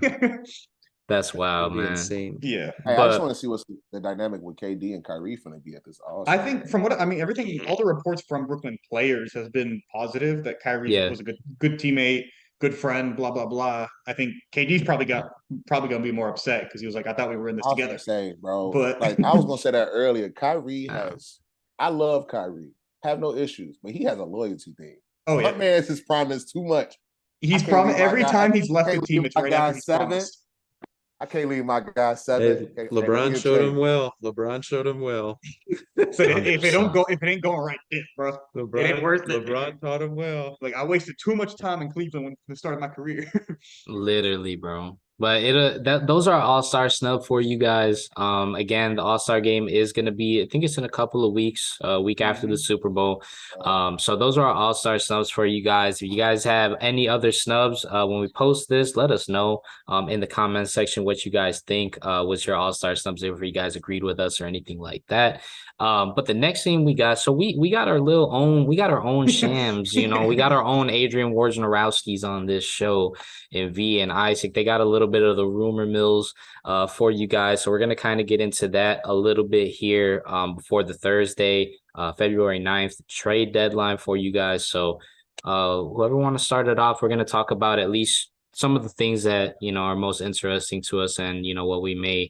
That's That'd wild, be man. insane. Yeah. Hey, I just But want to see what's the dynamic with KD and Kyrie finna be at this All-Star. I think from what I mean, everything, all the reports from Brooklyn players has been positive that Kyrie Yeah. was a good teammate, good friend, blah blah blah. I think KD's probably gonna be more upset because he was like, I thought we were in this I was together. gonna say, bro, But like I was gonna say that earlier. Kyrie Yeah. has, I love Kyrie, have no issues, but he has a loyalty thing. oh My yeah, man is promised too much. he's can't promised leave my every guy- time he's left can't the team, leave it's my right guy after he's seven. promised. I can't leave my guy seven. Hey, Hey, let me LeBron get showed him changed. well. LeBron showed him well. So if it 100%. ain't going right, bro. LeBron, It ain't worth it. LeBron taught him well. Like I wasted too much time in Cleveland when the start of my career. Literally, bro. But those are all-star snub for you guys. Again, the all-star game is gonna be, I think it's in a couple of weeks, a week after the Super Bowl. So those are our all-star snubs for you guys. If you guys have any other snubs, when we post this, let us know in the comment section what you guys think was your all-star snubs, if you guys agreed with us or anything like that. But the next thing we got, so we got our own shams, we got our own Adrian Wojnarowskis on this show, and V and Isaac. They got a little bit of the rumor mills for you guys. So we're going to kind of get into that a little bit here before the Thursday, February 9th trade deadline for you guys. So whoever want to start it off, we're going to talk about at least some of the things that, are most interesting to us and, what we may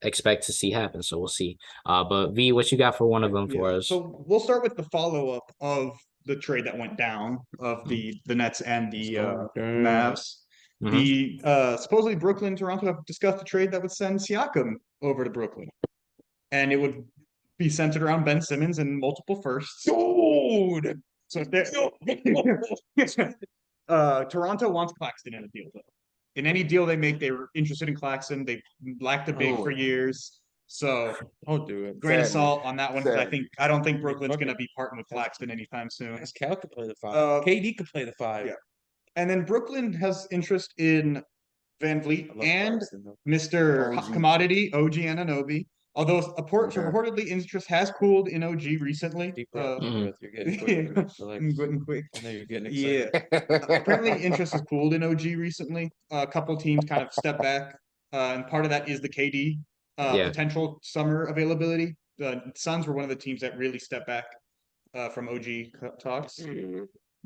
expect to see happen. So we'll see. But V, what you got for one of them for us? So we'll start with the follow-up of the trade that went down of the Nets and the Mavs. The supposedly Brooklyn and Toronto have discussed a trade that would send Siakam over to Brooklyn, and it would be centered around Ben Simmons and multiple firsts. Dude! So Toronto wants Claxton in a deal, though. In any deal they make, they were interested in Claxton. They lacked a big for years. So don't do it. Grain of salt on that one because I don't think Brooklyn's Fuck going to it. be parting with Claxton anytime soon. Because Cal could play the five. KD could play the five. Yeah. And then Brooklyn has interest in Van Vliet I love and Claxton, though. Mr. OG. Commodity, OG Anunoby. Although reportedly interest has cooled in OG recently. Deep breath, You're getting quick. Relax. Getting quick. I know you're getting Yeah. excited. Apparently interest has cooled in OG recently. A couple teams kind of stepped back. And part of that is the KD potential summer availability. The Suns were one of the teams that really stepped back from OG talks.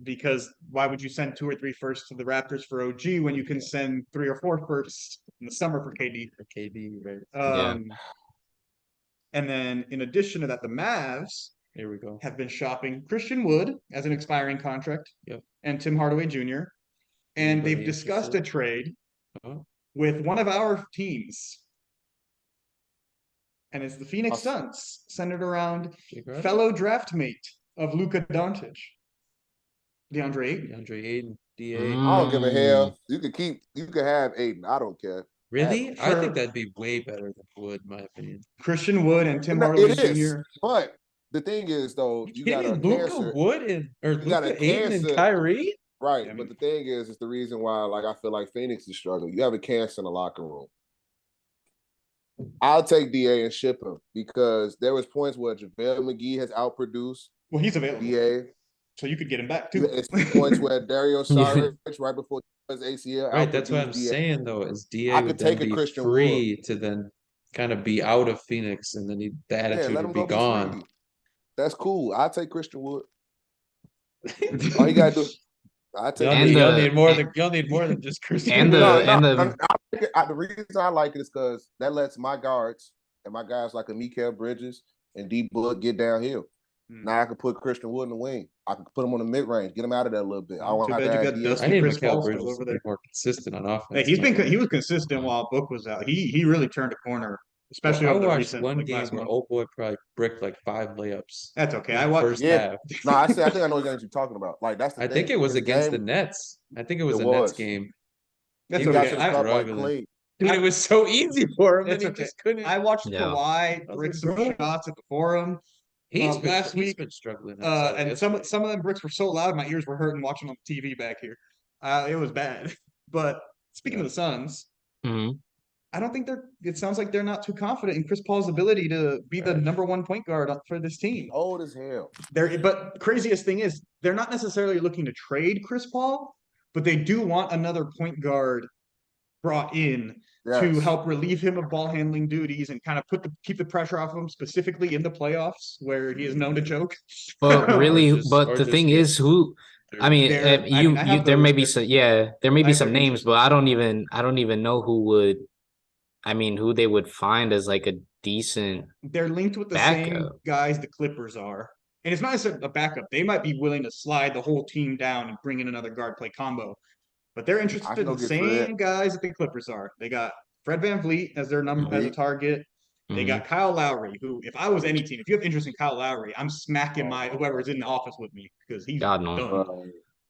Because why would you send 2 or 3 firsts to the Raptors for OG when you can send 3 or 4 firsts in the summer for KD? For KD, right? And then in addition to that, the Mavs Here we go. have been shopping Christian Wood as an expiring contract, and Tim Hardaway Jr. And Anybody they've discussed a trade with one of our teams. And it's the Phoenix Suns, centered around fellow draft mate of Luka Doncic, DeAndre Ayton, DA. I don't give a hell. You can have Aiden. I don't care. Really? I think that'd be way better than Wood, in my opinion. Christian Wood and Tim Hardaway Jr. But the thing is, though, you got a Luka Wood and Luka Ayton and Kyrie. Right, but the thing is, it's the reason why, I feel like Phoenix is struggling. You have a cancer in the locker room. I'll take DA and ship him because there was points where JaVale McGee has outproduced. Well, he's available. DA. So you could get him back too. It's points where Dario Saric right before his ACL. Right, that's what I'm saying though. Is DA I would could then take a be Christian free Wood. to then kind of be out of Phoenix, and then the attitude let would him be gone. free. That's cool. I'll take Christian Wood. All you gotta do. Y'all need more than just Christian. The reason I like it is because that lets my guards and my guys like Mikal Bridges and D Book get downhill. Now I can put Christian Wood in the wing. I can put him on the mid range, get him out of there a little bit. I want to I need Mikal Bridges to be more consistent on offense. He was consistent while Book was out. He really turned a corner, especially over the recent one game where old boy probably bricked like 5 layups. That's okay. I watched first half. No, I think I know what you're talking about. That's the I thing. think it was against the Nets. I think it was a Nets game. That's okay. Dude, it was so easy for him, and he just couldn't. I watched Kawhi break some shots at the Forum. last he's week. been struggling. And some of them bricks were so loud, my ears were hurting watching on the TV back here. It was bad. But speaking of the Suns, I don't think it sounds like they're not too confident in Chris Paul's ability to be the number one point guard for this team. Old as hell. But craziest thing is they're not necessarily looking to trade Chris Paul, but they do want another point guard brought in to help relieve him of ball handling duties and kind of keep the pressure off of him, specifically in the playoffs where he is known to choke. But really, the thing is, who? I mean, there may be some names, but I don't even know who would. I mean, who they would find as like a decent. They're linked with the same guys the Clippers are, and it's not necessarily a backup. They might be willing to slide the whole team down and bring in another guard play combo. But they're interested in the same guys that the Clippers are. They got Fred VanVleet as their as a target. They got Kyle Lowry, who, if I was any team, if you have interest in Kyle Lowry, I'm smacking whoever's in the office with me because he's done.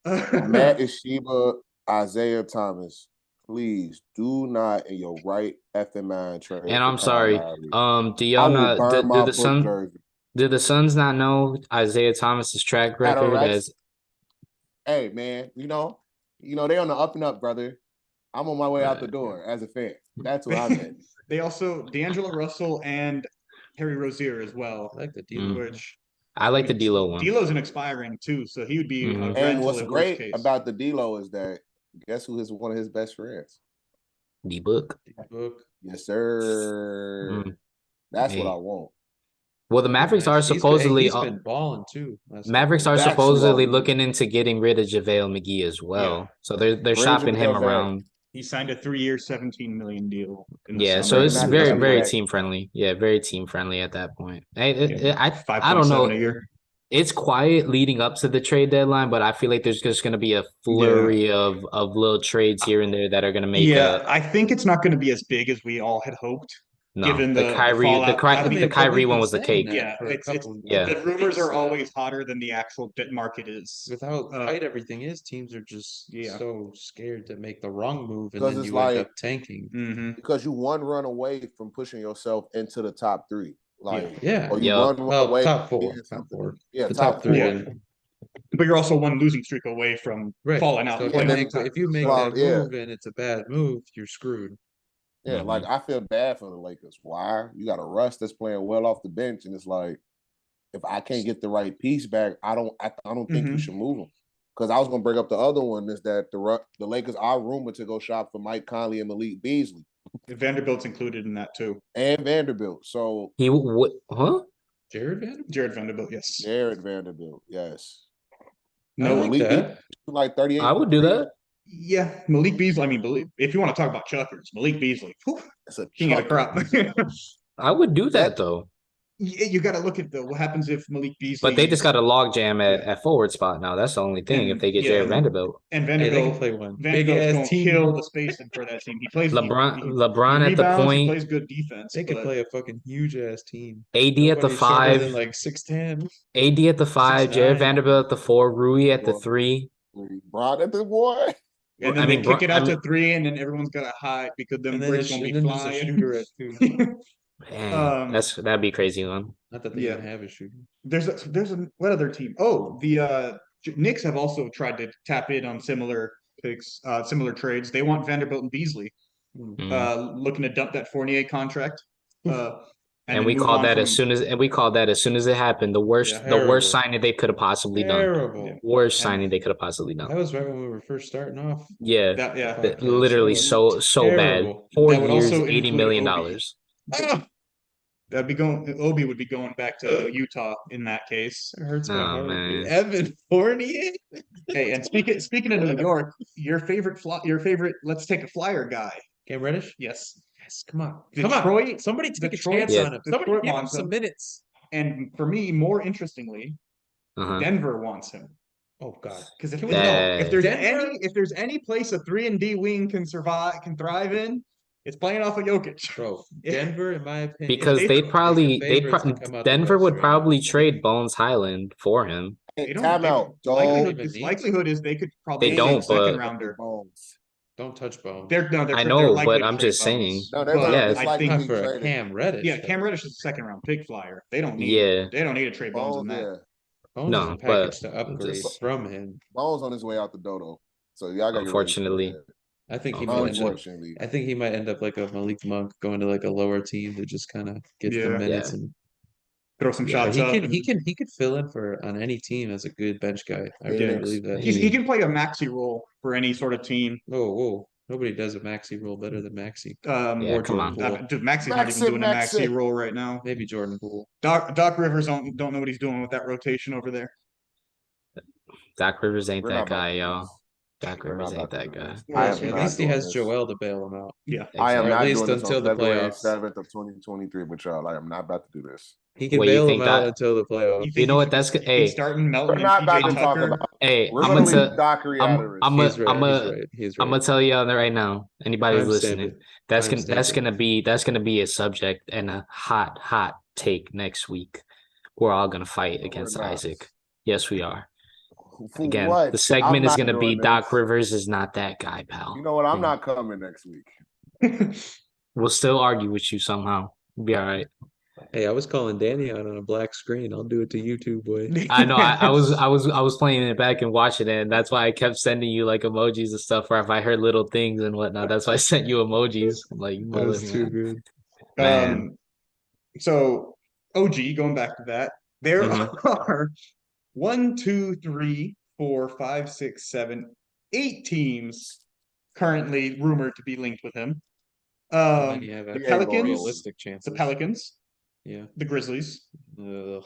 Matt Ishiba, Isaiah Thomas, please do not in your right effing mind trade. And I'm sorry. Do y'all not? Do the Suns not know Isaiah Thomas's track record as? Hey man, they on the up and up, brother. I'm on my way out the door as a fan. That's what I meant. They also D'Angelo Russell and Terry Rozier as well. I like the D'Lo. I like the D'Lo one. D'Lo's an expiring too, so he would be. And what's great about the D'Lo is that guess who is one of his best friends? D-Book. Yes, sir. That's what I want. Well, the Mavericks are supposedly he's been balling too. Mavericks are supposedly looking into getting rid of JaVale McGee as well. Yeah. So they're shopping him around. He signed a 3-year, $17 million deal. So it's very, very team friendly. Yeah, very team friendly at that point. I don't know. It's quiet leading up to the trade deadline, but I feel like there's just going to be a flurry of little trades here and there that are going to make. I think it's not going to be as big as we all had hoped. No, given the Kyrie one was the cake. The rumors are always hotter than the actual market is. With how tight everything is, teams are just so scared to make the wrong move, and then you end up tanking. Because you one run away from pushing yourself into the top three. Top four. Yeah, top three. Yeah. But you're also one losing streak away from falling out. So if you make that move and it's a bad move, you're screwed. Yeah, like I feel bad for the Lakers. Why? You got a Russ that's playing well off the bench, and it's like, if I can't get the right piece back, I don't think you should move him. Because I was gonna bring up the other one is that the Lakers are rumored to go shop for Mike Conley and Malik Beasley. Vanderbilt's included in that too. And Vanderbilt. So Jared Vanderbilt? Jared Vanderbilt, yes. Jared Vanderbilt, yes. No, like 38. I would do that. Yeah, Malik Beasley. I mean, if you want to talk about chuckers, Malik Beasley, that's a king of the crop. I would do that though. You got to look at what happens if Malik Beasley. But they just got a log jam at forward spot now. That's the only thing. If they get Jared Vanderbilt, and Vanderbilt they can play one big ass team, kill the spacing for that team. He plays LeBron at the point. He plays good defense. They could play a fucking huge ass team. AD at the 5, like 6'10". AD at the 5, Jared Vanderbilt at the 4, Rui at the 3. Bron at the boy. And then they kick it out to 3, and then everyone's got to hide because them bricks won't be flying. Shooter at 2. Man, that'd be a crazy one. Not that they even have a shooter. There's what other team? Oh, the Knicks have also tried to tap in on similar picks, similar trades. They want Vanderbilt and Beasley, looking to dump that Fournier contract. And we called that as soon as it happened. The worst signing they could have possibly done. Worst signing they could have possibly done. That was right when we were first starting off. Yeah, literally so bad. 4 years, $80 million. That'd be going. Obi would be going back to Utah in that case. It hurts my heart. Man. Evan Fournier. Hey, and speaking of New York, your favorite. Let's take a flyer guy. Cam Reddish. Yes. Come on. Detroit. Somebody take a chance on him. Somebody give him some minutes. And for me, more interestingly, Denver wants him. Oh God! Because if there's any place a 3-and-D wing can thrive in, it's playing off of Jokic. Bro, Denver, in my opinion, because Denver would probably trade Bones Highland for him. Time out. Likelihood is they could probably second rounder. Don't touch Bones. They're I they're know, likely but to I'm trade just saying. Bones. No, they're But Yeah, it's I like think Not being for a traded. Cam Reddish. yeah, though. Cam Reddish is a second round pick flyer. They don't Yeah. need a trade Bones in that. Yeah. Bones is a No, but package to upgrade just from him. Bones on his way out the dodo. So y'all gotta get ready for unfortunately, that. I think he might end up. Unfortunately. I think he might end up like a Malik Monk, going to like a lower team to just kind of get the Yeah. minutes Yeah. and. Throw some Yeah, But shots up. he could fill in for on any team as a good bench guy. I really Phoenix. believe that. He can play a maxi role for any sort of team. Whoa. Nobody does a maxi role better than Maxi. Yeah, Or come Jordan on. Poole. Dude, Maxi's not even doing a maxi role right now. Maybe Jordan Poole. Doc Rivers don't know what he's doing with that rotation over there. Doc Rivers ain't We're that not about guy, to do y'all. this. Doc We're Rivers not ain't about to that do guy. this. Yeah, I am at not least he doing has this. Joel to bail him out. Yeah. I am Or at not least doing this until on the February playoffs. 7th of 2023 with y'all. I am not about to do this. He can Wait, you bail him think out that- until the playoffs. You know what? That's you hey. starting Melton We're and not about PJ to talk Tucker. about. Hey, We're I'm gonna gonna leave Dockery out of this. I'm He's right. a He's right. He's I'm right. gonna tell y'all that right now. Anybody who's Timestamp listening, it. that's Timestamp gonna be a subject and a hot take next week. We're all gonna fight No, we're against not. Isaac. Yes, we are. For Again, what? the segment I'm is not gonna be doing Doc this. Rivers is not that guy, pal. You know what? I'm Hmm. not coming next week. We'll still argue with you somehow. We'll be all right. Hey, I was calling Danny out on a black screen. I'll do it to you too, boy. I know. I was playing it back and watching it, and that's why I kept sending you like emojis and stuff. Or if I heard little things and whatnot, that's why I sent you emojis. I'm like, That mother was too man. good. Man. So OG, going back to that, there Mhm. are 1, 2, 3, 4, 5, 6, 7, 8 teams currently rumored to be linked with him. How many have The actually Pelicans, realistic chances? the Pelicans, Yeah. the Grizzlies, Ugh.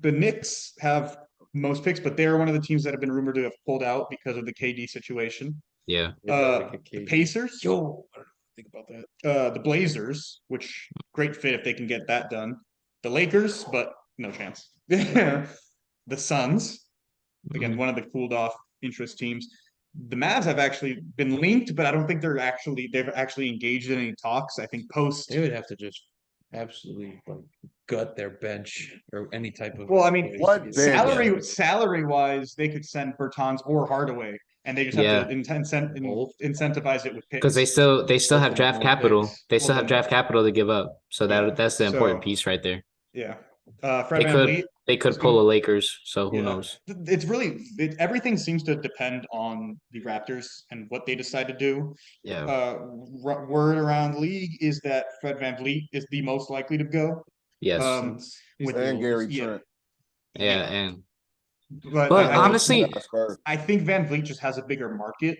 the Knicks have most picks, but they're one of the teams that have been rumored to have pulled out because of the KD situation. Yeah. The Pacers, Yo, I don't think about that. the Blazers, which great fit if they can get that done. The Lakers, but no chance. The Suns, again, Mhm. one of the cooled off interest teams. The Mavs have actually been linked, but I don't think they've actually engaged in any talks. I think post. They would have to just absolutely like gut their bench or any type of. Well, I mean, What bench? salary wise, they could send Bertans or Hardaway, and they just have Yeah. to incentivize it with picks. Because they still have Both draft more capital. picks. They still Well, have then- draft capital to give up. So Yeah. that's the important So- piece right there. Yeah. Fred Van Vliet. They could is pull gonna- a Lakers. So who Yeah. knows? It's really everything seems to depend on the Raptors and what they decide to do. Yeah. Word around the league is that Fred Van Vliet is the most likely to go. Yes. With And Gary yeah. Trent. Yeah. And But But I honestly- I think Van Vliet just has a bigger market,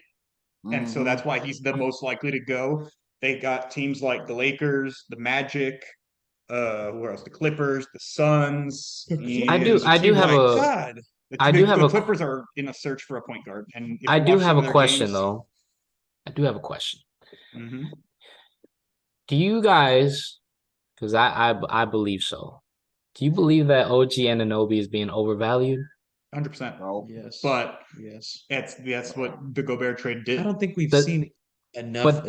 and so Mhm. that's why he's the most likely to go. They got teams like the Lakers, the Magic, where else? The Clippers, the Suns. I and do have a God. I do have the a- Clippers are in a search for a point guard, and if I you do watch have some of a their question games- though. I do have a question. Mhm. Do you guys, because I believe so. Do you believe that OG Anunoby is being overvalued? 100%. No. Yes. But yes. that's what the Gobert trade did. I don't think we've The- seen enough but-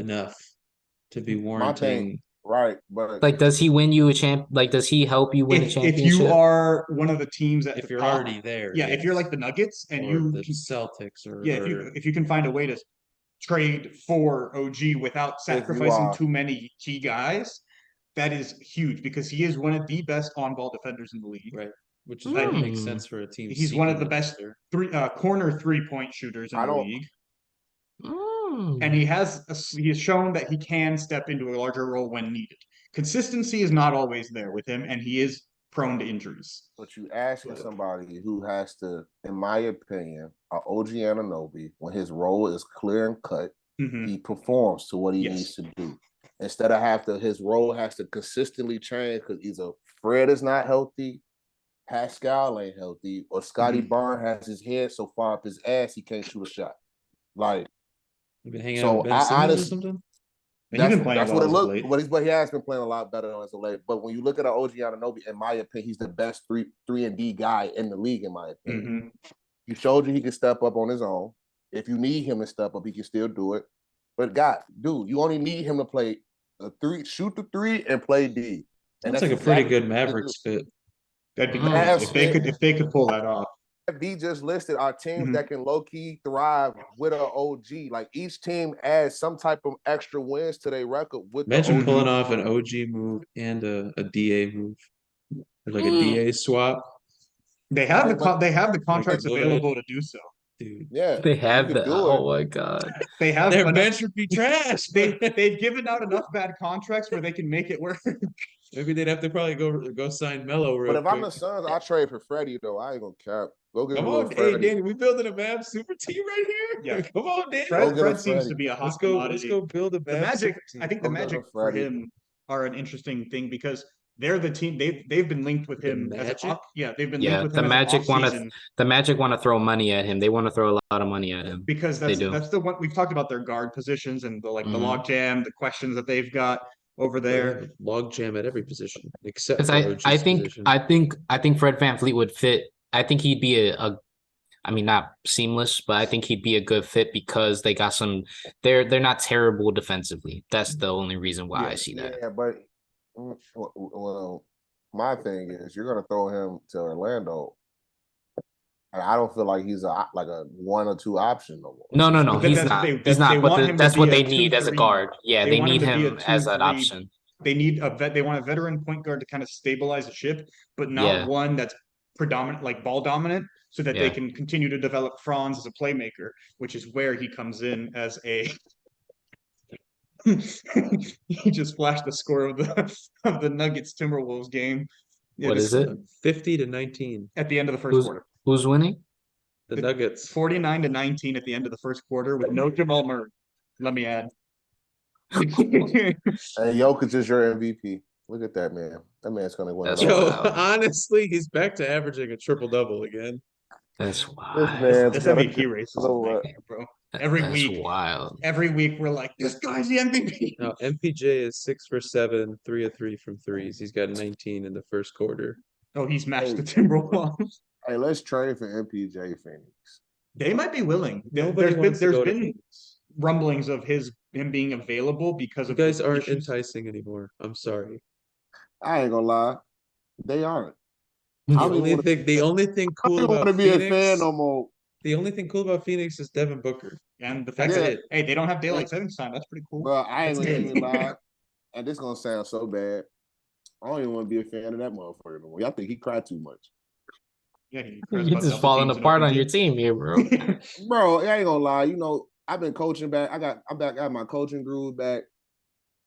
to be My warranting. thing, right? But Like, does he win you a champ? Like, does he help you win a If championship? you are one of the teams at If the you're top, already there, yeah, if you're yes. like the Nuggets and Or you the Celtics, or if you can find a way to trade for OG without sacrificing are- too many key guys, that is huge because he is one of the best on-ball defenders in the league. right, which is what makes Hmm. sense for a team. He's one of the seeking best after. corner three-point shooters in I the don't- league, Mm. and he has shown that he can step into a larger role when needed. Consistency is not always there with him, and he is prone to injuries. But you asking somebody who has to, in my opinion, OG Anunoby, when his role is clear and cut, Mhm. he performs to what he Yes. needs to do. Instead of his role has to consistently change because either Fred is not healthy, Pascal ain't healthy, or Scotty Mhm. Barnes has his head so far up his ass he can't shoot a shot. Like You've been hanging So, out with Ben I Simmons or honestly- something. He's been playing that's well what it as of looked. late. But he has been playing a lot better as of late. But when you look at an OG Anunoby, in my opinion, he's the best three and D guy in the league. In my opinion, Mhm. he showed you he can step up on his own. If you need him to step up, he can still do it. But dude, you only need him to play shoot the three, and play D. And That's like a pretty exactly good what he Mavericks fit. That'd be Mhm. nice if they could pull that off. B just listed are teams Mhm. that can low key thrive with an OG. Like each team adds some type of extra wins to their record with the Imagine OG. pulling off an OG move and a DA move, or like a Mm. DA swap. They have Yeah, but- they have the contracts would. available to do so. Dude, Yeah, They you have could that. do Oh it. my god. They have their enough, bench would be trash. they've given out enough bad contracts where they can make it work. Maybe they'd have to probably go sign Melo real But if I'm quick. the Suns, I trade for Freddie though. I ain't gonna cap. Go get Come a little on, hey Freddie. Danny, we building a Mavs super team right here. Yeah. Come on, Danny. Go Fred, get a Fred seems Freddie. to be a hot Let's go. Let's commodity. go build a The Mavs Magic, super team. I think the Go get a Magic for Freddie. him are an interesting thing because they're the team they've been linked with The him as an Magic? they've been Yeah, linked with the him Magic as want an to the Magic want to throw money at him. They want to throw a lot of money at him. because They do. that's the one we've talked about their guard positions and the the Mhm. log jam, the questions that they've got over They there. have a log jam at every position except Because for I OG's think position. I think Fred VanVleet would fit. I think he'd be a I mean not seamless, but I think he'd be a good fit because they got some they're not terrible defensively. That's the only reason why I see that. Yeah, but well, my thing is you're gonna throw him to Orlando. And I don't feel like he's a 1 or 2 option no more. No, But then he's that's not. they- He's they not. But want him to that's be what a they need as a 2-3. guard. Yeah, They they want him need to be a him as an 2-3. option. They need they want a veteran point guard to kind of stabilize the ship, but not Yeah. one that's predominant, like ball dominant, so that they Yeah. can continue to develop Franz as a playmaker, which is where he comes in as a. He just flashed the score of the Nuggets Timberwolves game. What is it? 50-19. At the end of the first Who's quarter? who's winning? The Nuggets. 49-19 at the end of the first quarter with no Jamal Murray. Let me add. And Jokic is your MVP. Look at that man. That man's gonna win. That's it all. Yo, wild. honestly, he's back to averaging a triple-double again. That's This wild. man's This gonna MVP race is a go up. nightmare, bro. That's wild. Every week we're like, this guy's the MVP. No, MPJ is 6 for 7, 3 of 3 from threes. He's got 19 in the first quarter. Oh, he's matched the Hey. Timberwolves. Hey, let's trade for MPJ Phoenix. They might be willing. Nobody wants to There's go to been Phoenix. rumblings of him being available because You of guys the aren't issues. enticing anymore. I'm sorry. I ain't gonna lie. They aren't. The I don't even only wanna- thing, the only thing I cool don't want about to be Phoenix, a fan no more. the only thing cool about Phoenix is Devin Booker. And the fact That's that it. hey, they don't have daylight savings time. That's pretty cool. Bro, I ain't That's gonna it. even lie. And this gonna sound so bad. I don't even want to be a fan of that motherfucker no more. Y'all think he cried too much. Yeah, he You're cries about just double falling teams and apart on open your team here, bro. teams. Bro, I ain't gonna lie. You know, I've been coaching back. I'm back, got my coaching groove back.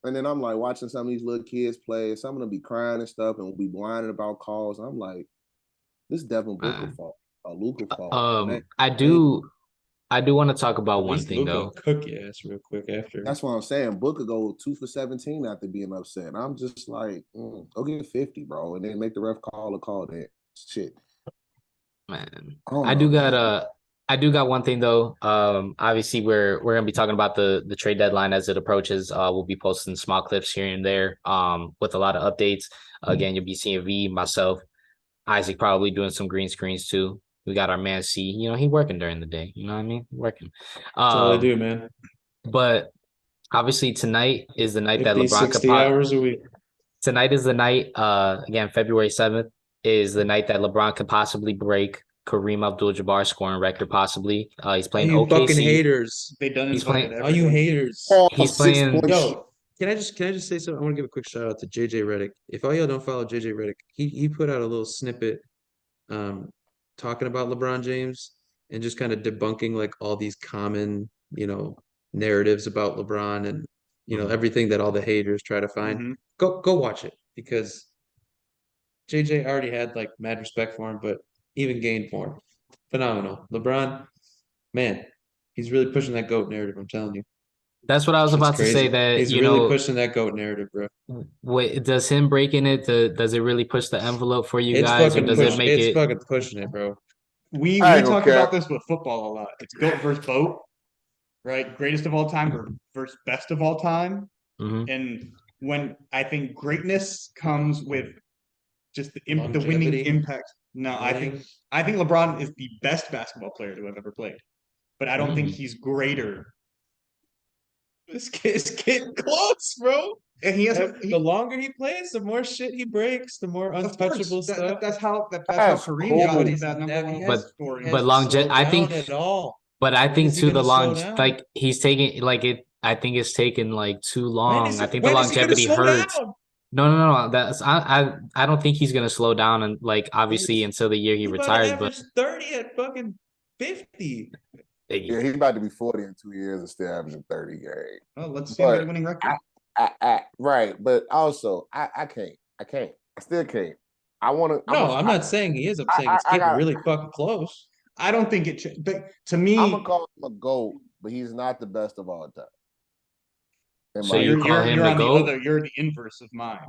And then I'm like watching some of these little kids play. Some of them be crying and stuff and be whining about calls. I'm like, this Devin Booker fault. A Luka fault. I do want to talk about one This thing Luka though. cook your ass real quick after. That's what I'm saying. Booker go 2 for 17 after being upset. And I'm just like, go get 50, bro, and then make the ref call a call that shit. Man, don't I do know. got one thing though. Obviously we're gonna be talking about the trade deadline as it approaches. We'll be posting small clips here and there. With a lot of updates. Again, you'll be seeing V, myself, Isaac probably doing some green screens too. We got our man C. You know, he working during the day. You know what I mean? Working. That's all I do, man. But obviously tonight is the night 50, that LeBron 60 hours a week. Tonight is the night. Again, February 7th is the night that LeBron could possibly break Kareem Abdul-Jabbar's scoring record. Possibly, he's All playing you OKC. fucking haters. They done He's invited playing- All you everyone. haters. He's playing- Yo, can I just say something? I want to give a quick shout out to JJ Redick. If all y'all don't follow JJ Redick, he put out a little snippet talking about LeBron James and just kind of debunking like all these common, narratives about LeBron and everything that all the haters try to find. Mhm. Go watch it because JJ already had like mad respect for him, but even gained more. Phenomenal. LeBron, man, he's really pushing that GOAT narrative, I'm telling you. That's what I was Shit's about to say. crazy. That He's really pushing that GOAT narrative, bro. wait, does him breaking it? Does it really push the envelope for you It's guys, or fucking does it make it's it? fucking pushing it, bro. We I ain't gonna talk about cap. this with football a lot. It's GOAT versus BOAT, right? Greatest of all time or versus best of all time. Mhm. And when I think greatness comes with just the winning Longevity, impact. No, winning. I think LeBron is the best basketball player to have ever played, but I don't think he's greater. This kid's getting close, bro. And he has The longer he plays, the more shit he breaks, the more untouchable stuff. That's how That's Kareem got cool. into that number one scoring. But longevity, I think at all. But I When think is he too the gonna slow long down? like he's taking like it. I think it's taken like too long. I think the when is he gonna longevity slow hurts. down? No. That's I don't think he's gonna slow down and like obviously until the year he He's about to retires. But average 30 at fucking 50. Yeah, he's about to be 40 in 2 years and still averaging 30 games. Well, let's see a winning record. Right, but also I can't. I still can't. I'm not saying he is. I'm saying it's getting really fucking close. I don't think it should. But to me, I'm gonna call him a GOAT, but he's not the best of all time. So you call him the GOAT? You're the inverse of mine.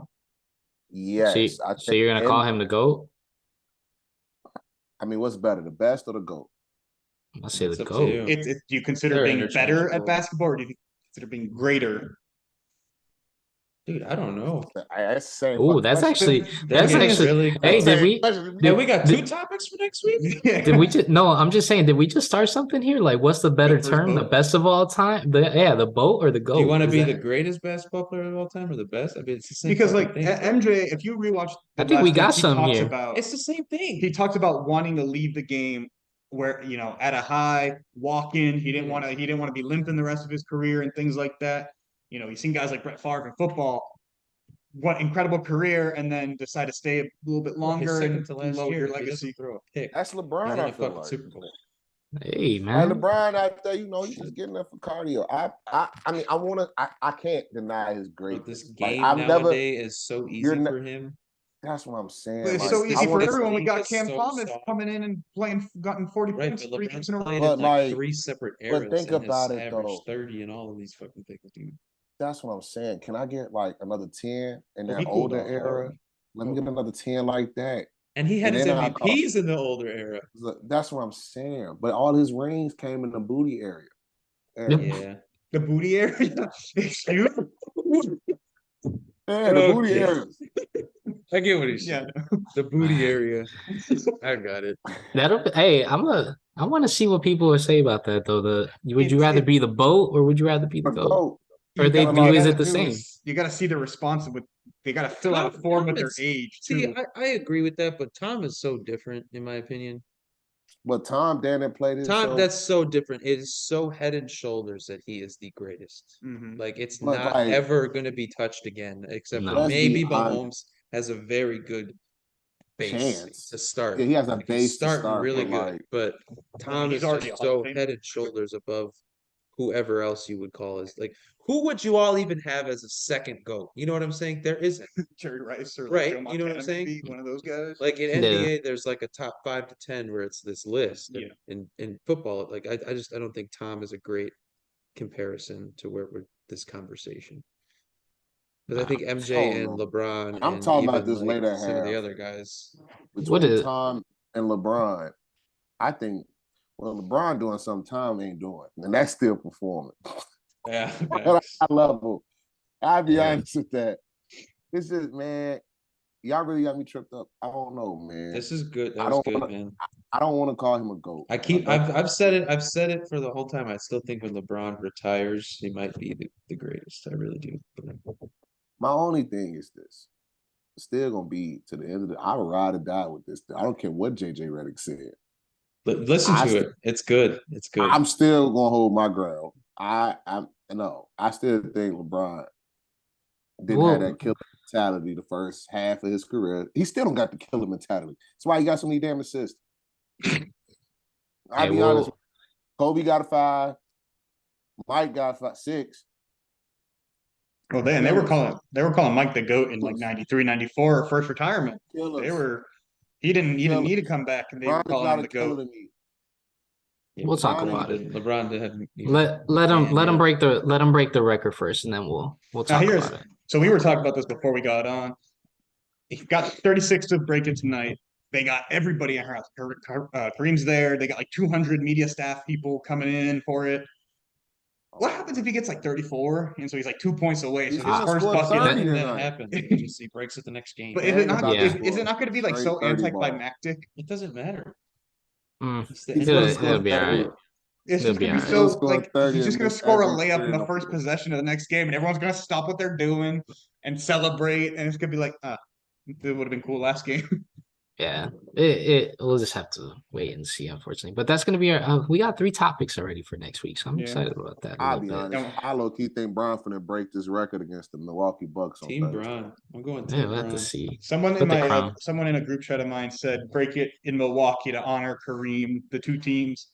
Yes. So you're gonna call him the GOAT? I mean, what's better, the best or the GOAT? I'll say the GOAT. Do you consider being better at basketball, or do you consider being greater? Dude, I don't know. Oh, that's actually really. Hey, we got 2 topics for next week? Did we just no? I'm just saying, did we just start something here? Like, what's the better term? The best of all time? The BOAT or the GOAT? Do you want to be the greatest basketball player of all time or the best? I mean, it's the same. Because like MJ, if you rewatch, I think we got some here. It's the same thing. He talks about wanting to leave the game where at a high, walk in. He didn't want to be limping the rest of his career and things like that. You've seen guys like Brett Favre in football. What incredible career, and then decide to stay a little bit longer and load your legacy. Throw a pick. That's LeBron. I feel like. Super Bowl. Hey man, LeBron out there, he's just getting up for cardio. I mean, I can't deny his greatness. This game nowadays is so easy for him. That's what I'm saying. But it's so easy for everyone. We got Cam Thomas coming in and gotten 40 points. But LeBron's playing in like 3 separate eras. But think about it though. 30 and all of these fucking things, dude. That's what I'm saying. Can I get like another 10 in that older era? Let me get another 10 like that. And he had his MVPs in the older era. That's what I'm saying. But all his rings came in the booty area. Yeah. The booty area? The booty area. I get what he's saying. The booty area. I got it. Hey, I want to see what people would say about that though. Would you rather be the BOAT or would you rather be the GOAT? Or is it the same? You got to see the response they got to fill out a form with their age too. See, I agree with that, but Tom is so different in my opinion. But Tom didn't play this. That's so different. It is so head and shoulders that he is the greatest. Mm-hmm. Like it's not ever going to be touched again, except for maybe Mahomes has a very good base to start. Yeah, he has a base to start really good, but Tom is just so head and shoulders above whoever else you would call as like. Who would you all even have as a second GOAT? You know what I'm saying? There isn't. Jerry Rice or right. You know what I'm saying? One of those guys. Like in NBA, there's like a top 5 to 10 where it's this list. Yeah. In football, like I don't think Tom is a great comparison to where we're this conversation. But I think MJ and LeBron. I'm talking about this later. Some of the other guys. Between Tom and LeBron, I think LeBron doing something Tom ain't doing, and that's still performing. Yeah, at a level. I'll be honest with that. This is, man, y'all really got me tripped up. I don't know, man. This is good. That was good, man. I don't want to call him a GOAT. I've said it for the whole time. I still think when LeBron retires, he might be the greatest. I really do. My only thing is this. It's still gonna be to the end of I'll ride or die with this. I don't care what JJ Redick said. Listen to it. It's good. It's good. I'm still gonna hold my ground. I still think LeBron didn't have that killer mentality the first half of his career. He still don't got the killer mentality. That's why he got so many damn assists. I'll be honest. Kobe got a 5. Mike got 6. Well, they were calling Mike the GOAT in like 93, 94, first retirement. He didn't need to come back, and they were calling him the GOAT. We'll talk about it. LeBron didn't. Let him break the record first, and then we'll talk about it. So we were talking about this before we got on. He got 36 to break it tonight. They got everybody in her house. Kareem's there. They got like 200 media staff people coming in for it. What happens if he gets like 34? And so he's like 2 points away. So his first bucket that happens. He breaks it the next game. But is it not going to be like so anticlimactic? It doesn't matter. It'll be all right. It's just They'll gonna be be all so right. Score like 30 he's just and gonna miss score a every layup in three the in first the- possession of the next game, and everyone's gonna stop what they're doing and celebrate, and it's gonna be like, it would have been cool last game. Yeah, it we'll just have to wait and see, unfortunately. But that's gonna be our. We got 3 topics already for next week, so I'm Yeah. excited about that. A I'll little be bit. honest. I low key think Bron finna break this record against the Milwaukee Bucks on Team Thursday. Bron. I'm going Yeah, Team we'll have Bron. to see. Someone Put in the my crown. someone in a group chat of mine said break it in Milwaukee to honor Kareem, the 2 teams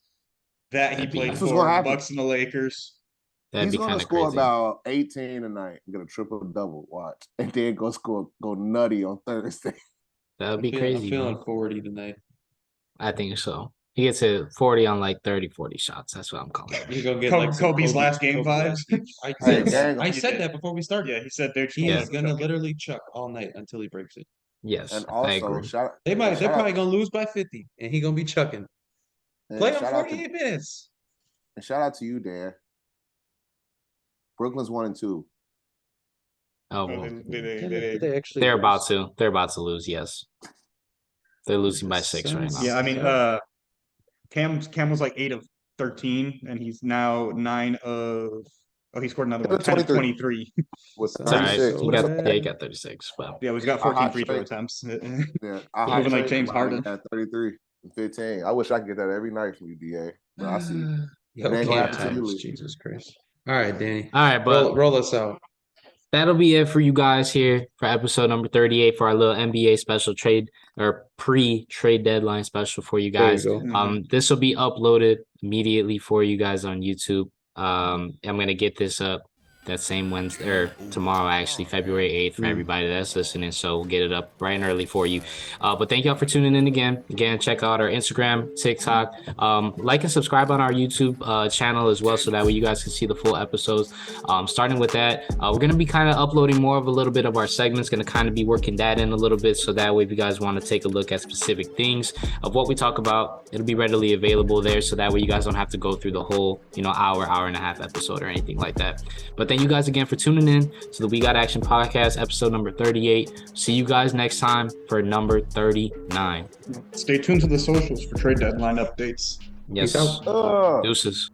that he That'd be- played That's what's gonna for, the happen. Bucks and the Lakers. That'd He's be gonna kind of score crazy. about 18 tonight and get a triple double. Watch, and then go nutty on Thursday. That'd be I'm crazy. feeling Man. 40 tonight. I think so. He gets to 40 on like 40 shots. That's what I'm calling it. He's gonna get like some Kobe's last game Kobe vibes. last game. I Hey, said that. gang- I You said did. that before we started. Yeah, he said they're just He's gonna gonna chuck it. literally chuck all night until he breaks it. Yes, And I also, agree. They're shout probably out, gonna lose by 50, and he gonna be chucking. and Play him shout out to 48 minutes. and shout out to you, Dan. Brooklyn's 1-2. Oh Oh, well, Did they actually they're lose? about to. They're about to lose. Yes, they're losing by 6 right now. Yeah, I mean, Cam was like 8 of 13, and he's now 9 of. Oh, he scored another one. 10 of 23. With It's It's all right. 36. so He got bad. yeah, he got 36. But Yeah, he's got A 14 hot free throw streak. attempts. Yeah, Moving like James Harden. At 33 and 15. I wish I could get that every night from you, DA. But I see. Yo, It ain't gonna Cam happen to you, Thomas, Lee. Jesus Christ. All right, Danny. all right, but Roll us out. that'll be it for you guys here for episode number 38 for our little NBA special trade or pre-trade deadline special for you guys. There you go. This will be uploaded immediately for you guys on YouTube. I'm gonna get this up that same Wednesday or tomorrow, actually, February 8th, for everybody that's listening. So we'll get it up bright and early for you. But thank y'all for tuning in again. Again, check out our Instagram, TikTok, like and subscribe on our YouTube channel as well, so that way you guys can see the full episodes. Starting with that, we're gonna be kind of uploading more of a little bit of our segments. Gonna kind of be working that in a little bit, so that way if you guys want to take a look at specific things of what we talk about, it'll be readily available there, so that way you guys don't have to go through the whole hour and a half episode or anything like that. But thank you guys again for tuning in to the We Got Action podcast, episode number 38. See you guys next time for number 39. Stay tuned to the socials for trade deadline updates. Yes. Peace out. Deuces.